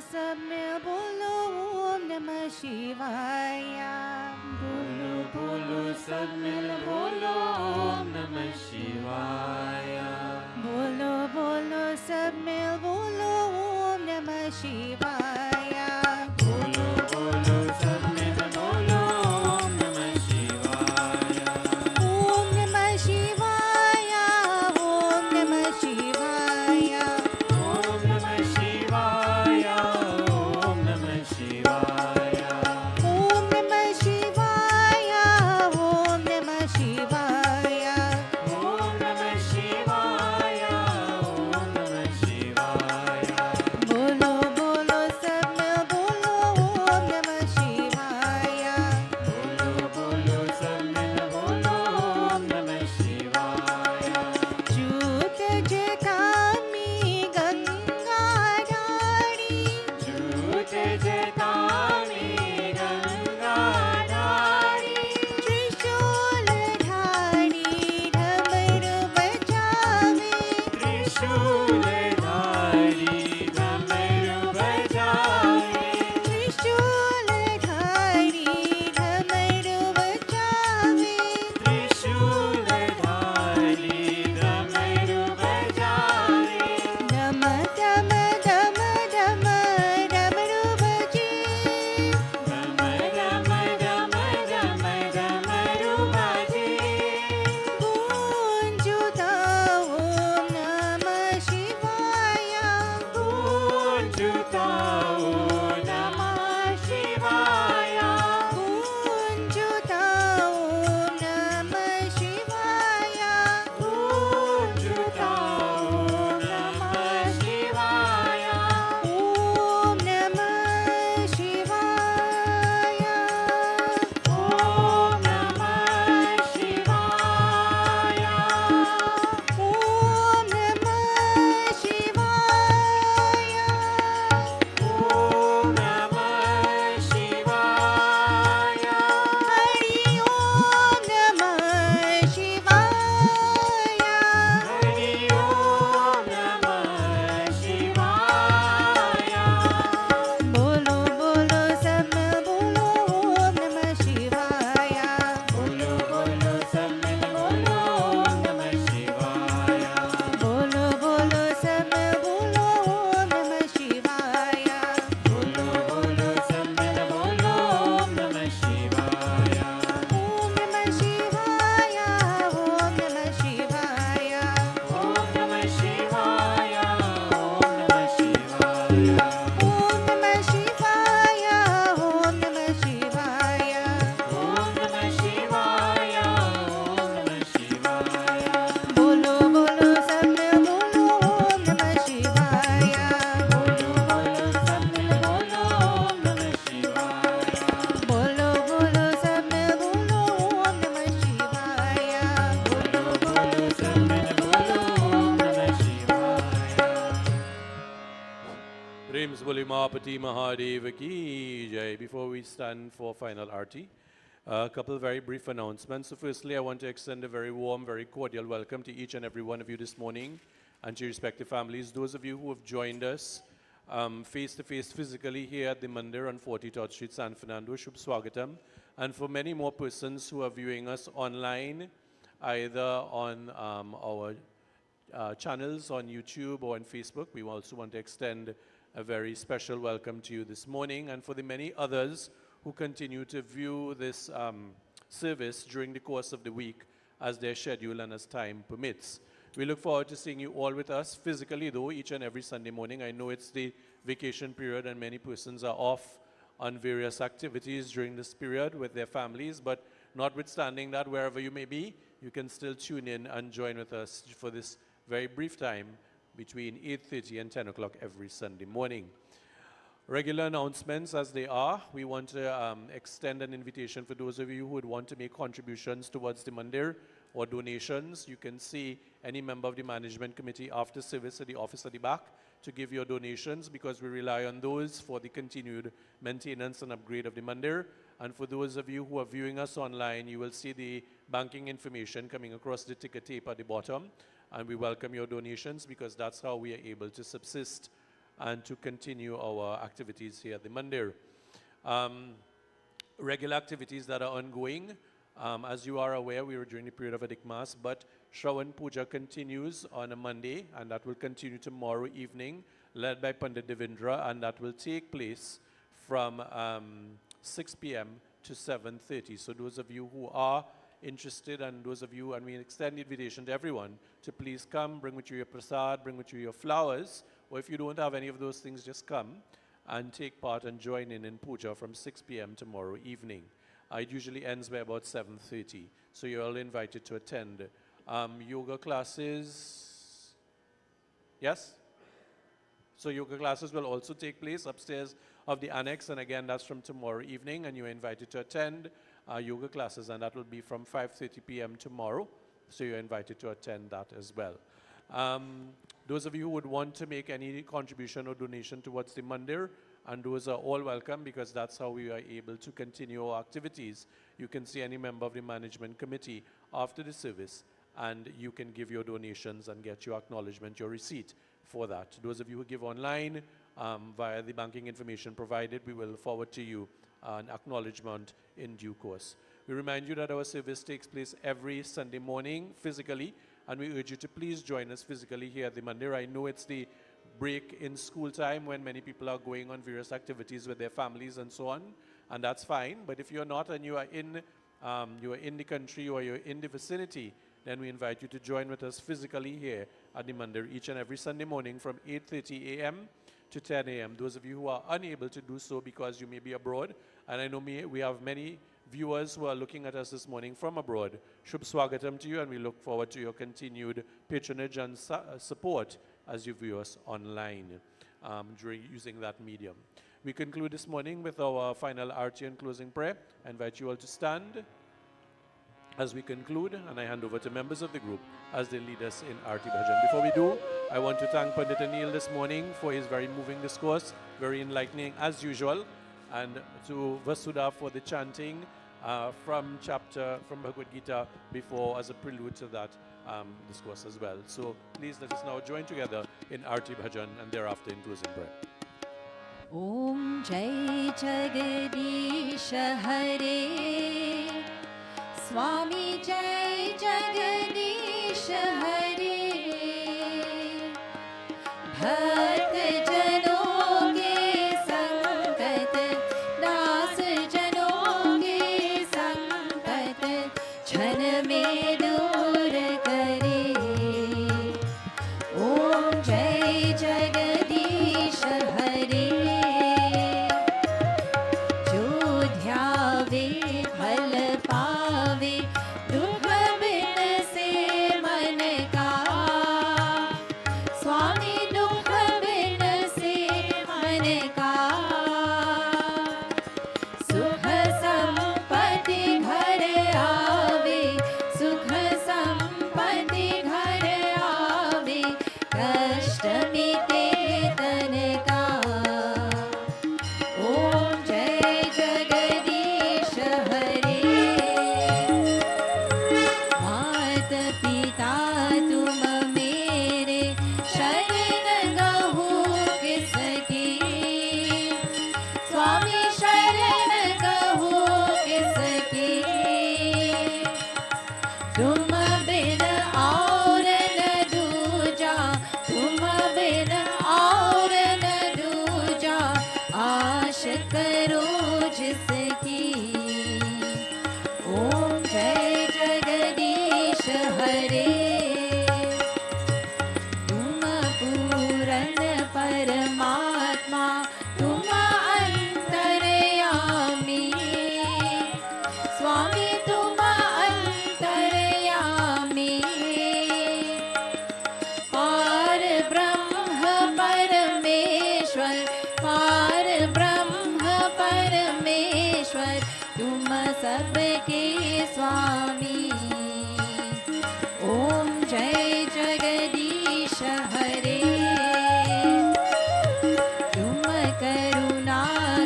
C: सब मिल बोलो ओम नमः शिवाय
F: बोलो बोलो सब मिल बोलो ओम नमः शिवाय
C: बोलो बोलो सब मिल बोलो ओम नमः शिवाय
F: बोलो बोलो सब मिल बोलो ओम नमः शिवाय
C: ओम नमः शिवाय ओम नमः शिवाय
F: ओम नमः शिवाय ओम नमः शिवाय
C: ओम नमः शिवाय ओम नमः शिवाय
F: ओम नमः शिवाय ओम नमः शिवाय
C: बोलो बोलो सब मिल बोलो ओम नमः शिवाय
F: बोलो बोलो सब मिल बोलो ओम नमः शिवाय
C: जूत जगामी गंगा डाड़ी
F: झूठ जतामी गंगा धारी
C: त्रिशूल धारी डमरू बजावे
F: त्रिशूल धारी डमरू बजावे
C: त्रिशूल धारी डमरू बजावे
F: त्रिशूल धारी डमरू बजावे
C: डम डम डम डम डमरू बजे
F: डम डम डम डम डमरू बजे
C: गूंजता ओम नमः शिवाय
F: गूंजता ओम नमः शिवाय
C: गूंजता ओम नमः शिवाय
F: गूंजता ओम नमः शिवाय
C: ओम नमः शिवाय
F: ओम नमः शिवाय
C: ओम नमः शिवाय
F: ओम नमः शिवाय
C: हरि ओम नमः शिवाय
F: हरि ओम नमः शिवाय
C: बोलो बोलो सब मिल बोलो ओम नमः शिवाय
F: बोलो बोलो सब मिल बोलो ओम नमः शिवाय
C: बोलो बोलो सब मिल बोलो ओम नमः शिवाय
F: बोलो बोलो सब मिल बोलो ओम नमः शिवाय
C: ओम नमः शिवाय ओम नमः शिवाय
F: ओम नमः शिवाय ओम नमः शिवाय
C: ओम नमः शिवाय ओम नमः शिवाय
F: ओम नमः शिवाय ओम नमः शिवाय
C: बोलो बोलो सब मिल बोलो ओम नमः शिवाय
F: बोलो बोलो सब मिल बोलो ओम नमः शिवाय
C: बोलो बोलो सब मिल बोलो ओम नमः शिवाय
F: बोलो बोलो सब मिल बोलो ओम नमः शिवाय
A: प्रेम से बोले महापति महादेव की जय. Before we stand for final arti, a couple very brief announcements. So firstly, I want to extend a very warm, very cordial welcome to each and every one of you this morning and to your respective families. Those of you who have joined us face-to-face physically here at the Mandir on 43rd Street, San Fernando, Shubh Swagatam. And for many more persons who are viewing us online, either on our channels on YouTube or on Facebook, we also want to extend a very special welcome to you this morning. And for the many others who continue to view this service during the course of the week as their schedule and as time permits. We look forward to seeing you all with us physically, though, each and every Sunday morning. I know it's the vacation period and many persons are off on various activities during this period with their families, but notwithstanding that, wherever you may be, you can still tune in and join with us for this very brief time between 8:30 and 10 o'clock every Sunday morning. Regular announcements as they are. We want to extend an invitation for those of you who would want to make contributions towards the Mandir or donations. You can see any member of the management committee after service at the office at the back to give your donations, because we rely on those for the continued maintenance and upgrade of the Mandir. And for those of you who are viewing us online, you will see the banking information coming across the ticker tape at the bottom. And we welcome your donations, because that's how we are able to subsist and to continue our activities here at the Mandir. Regular activities that are ongoing. As you are aware, we are during the period of Adhik Maas, but Shravan Puja continues on a Monday, and that will continue tomorrow evening, led by Pandit Devendra, and that will take place from 6 p.m. to 7:30. So those of you who are interested, and those of you, and we extend the invitation to everyone to please come, bring with you your prasad, bring with you your flowers, or if you don't have any of those things, just come and take part and join in puja from 6 p.m. tomorrow evening. It usually ends by about 7:30, so you're all invited to attend. Yoga classes, yes? So yoga classes will also take place upstairs of the annex, and again, that's from tomorrow evening, and you're invited to attend yoga classes, and that will be from 5:30 p.m. tomorrow, so you're invited to attend that as well. Those of you who would want to make any contribution or donation towards the Mandir, and those are all welcome, because that's how we are able to continue our activities. You can see any member of the management committee after the service, and you can give your donations and get your acknowledgement, your receipt for that. Those of you who give online via the banking information provided, we will forward to you an acknowledgement in due course. We remind you that our service takes place every Sunday morning physically, and we urge you to please join us physically here at the Mandir. I know it's the break in school time when many people are going on various activities with their families and so on, and that's fine. But if you're not and you are in the country or you're in the vicinity, then we invite you to join with us physically here at the Mandir each and every Sunday morning from 8:30 a.m. to 10 a.m. Those of you who are unable to do so because you may be abroad, and I know we have many viewers who are looking at us this morning from abroad, Shubh Swagatam to you, and we look forward to your continued patronage and support as you view us online during using that medium. We conclude this morning with our final arti and closing prayer. I invite you all to stand as we conclude, and I hand over to members of the group as they lead us in Arti Bhajan. Before we do, I want to thank Pandit Anil this morning for his very moving discourse, very enlightening as usual, and to Vasudha for the chanting from Bhagavad Gita before as a prelude to that discourse as well. So please let us now join together in Arti Bhajan and thereafter in closing prayer.
B: Om Jai Jagadish Hare Swami Jai Jagadish Hare Bhakt Janon ke sankat Das Janon ke sankat Chhan mein dur kare Om Jai Jagadish Hare Jo dhyave phal paave dukh bin se man ka Swami dukh bin se man ka Sukh sampati ghar aave Sukh sampati ghar aave Kasht mite tan ka Om Jai Jagadish Hare मात पिता तुम मेरे शरण गहूँ किसकी स्वामी शरण गहूँ किसकी तुम बिन और न दूजा तुम बिन और न दूजा आश करो जिसकी Om Jai Jagadish Hare Tum Puran Paramatma Tum Antaryami Swami Tum Antaryami Par Brahma Parameshwar Par Brahma Parameshwar तुम सबके स्वामी ओम जय जगदीश हरे तुम करुणा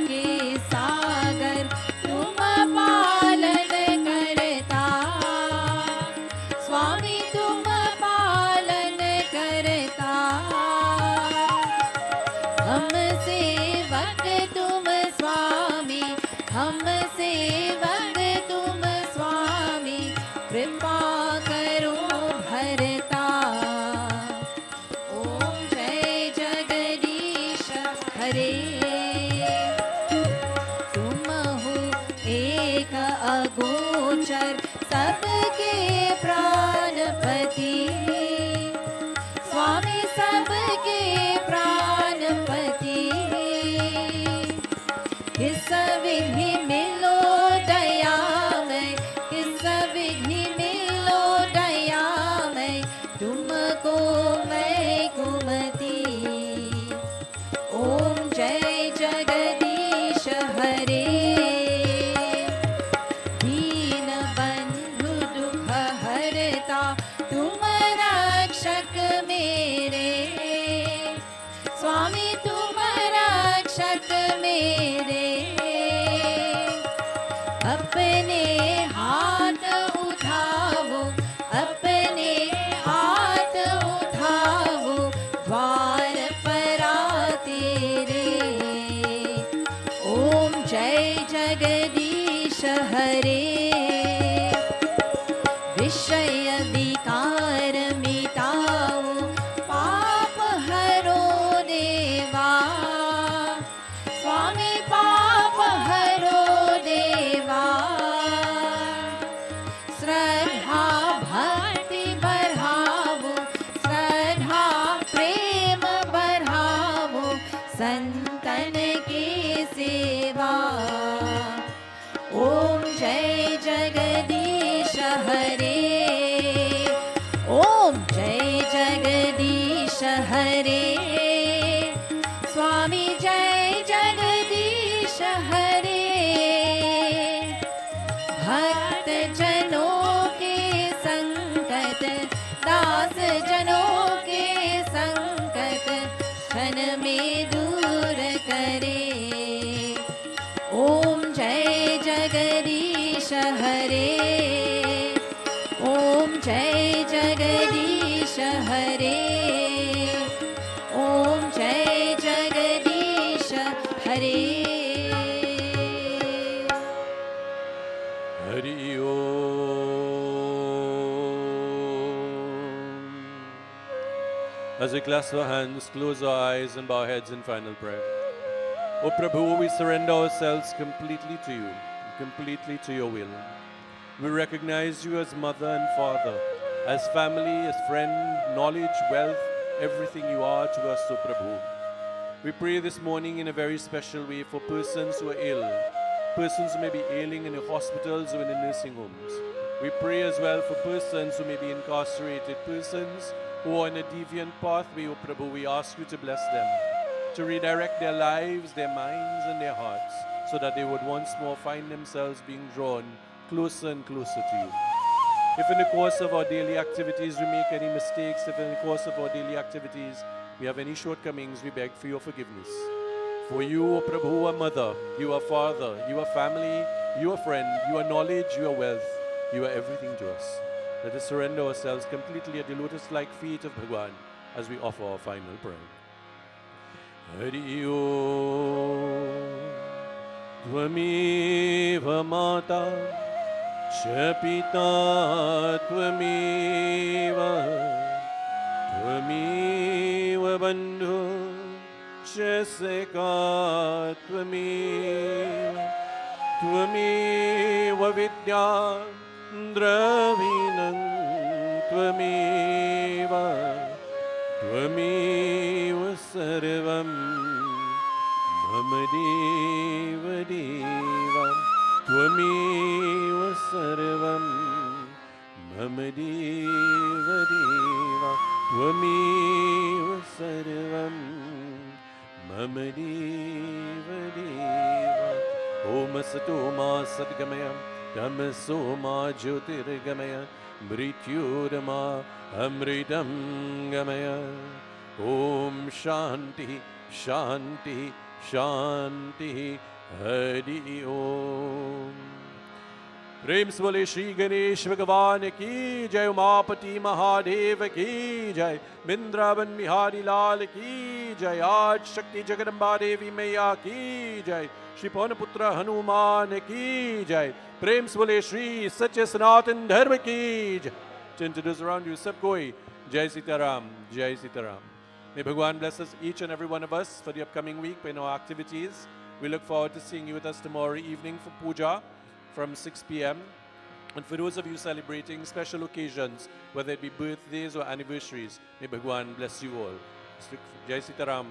B: के सागर तुम पालन करता स्वामी तुम पालन करता कृपा करो भरता। ओम जय जगदीश हरे। तुम हो एक अगोचर सबके प्राणपति। स्वामी सबके प्राणपति। किस विधि मिलो दयामय, किस विधि मिलो दयामय, तुमको मैं कुमति। ओम जय जगदीश हरे। दीन बंधु दुख हरता, तुम रक्षक मेरे। स्वामी तुम रक्षक मेरे। अपने हाथ उठाओ, अपने हाथ उठाओ, द्वार पर आ तेरे। ओम जय जगदीश हरे। विषय विकार मिटाओ, पाप हरो देवा। स्वामी पाप हरो देवा। श्रद्धा भक्ति बढ़ाओ, श्रद्धा प्रेम बढ़ाओ, संतन की सेवा। ओम जय जगदीश हरे। ओम जय जगदीश हरे। स्वामी जय जगदीश हरे। भक्त जनों के संकट, दास जनों के संकट, क्षण में दूर करे। ओम जय जगदीश हरे। ओम जय जगदीश हरे। ओम जय जगदीश हरे।
A: Hari Om. As we clasp our hands, close our eyes and bow our heads in final prayer. O Prabhu, we surrender ourselves completely to you, completely to your will. We recognize you as mother and father, as family, as friend, knowledge, wealth, everything you are to us, O Prabhu. We pray this morning in a very special way for persons who are ill, persons who may be ailing in the hospitals or in the nursing homes. We pray as well for persons who may be incarcerated, persons who are on a deviant pathway, O Prabhu. We ask you to bless them, to redirect their lives, their minds and their hearts, so that they would once more find themselves being drawn closer and closer to you. If in the course of our daily activities we make any mistakes, if in the course of our daily activities we have any shortcomings, we beg for your forgiveness. For you, O Prabhu, are mother, you are father, you are family, you are friend, you are knowledge, you are wealth, you are everything to us. Let us surrender ourselves completely at the lotus-like feet of Bhagwan as we offer our final prayer. Hari Om. Tvameva Mata Cha Pita Tvameva Tvameva Bandhu Cha Seka Tvameva Tvameva Vidya Dravinam Tvameva Tvameva Sarvam Mama Deva Deva Tvameva Sarvam Mama Deva Deva Tvameva Sarvam Mama Deva Deva Om Sato Ma Sadgamaya Tamaso Ma Jyotirgamaya Mrityurama Amritam Gamaya Om Shanti Shanti Shanti Hari Om. प्रेम से बोले श्री गणेश भगवान की जय, उमापति महादेव की जय, वृंदावन बिहारी लाल की जय, आज शक्ति जगदम्बा देवी मैया की जय, श्री पवन पुत्र हनुमान की जय, प्रेम से बोले श्री सच्चे सनातन धर्म की जय। To those around you, सब कोई जय सीताराम, जय Sitaram. May Bhagwan bless us, each and every one of us, for the upcoming week in our activities. We look forward to seeing you with us tomorrow evening for puja from 6 p.m. And for those of you celebrating special occasions, whether it be birthdays or anniversaries, may Bhagwan bless you all. Jai Sitaram.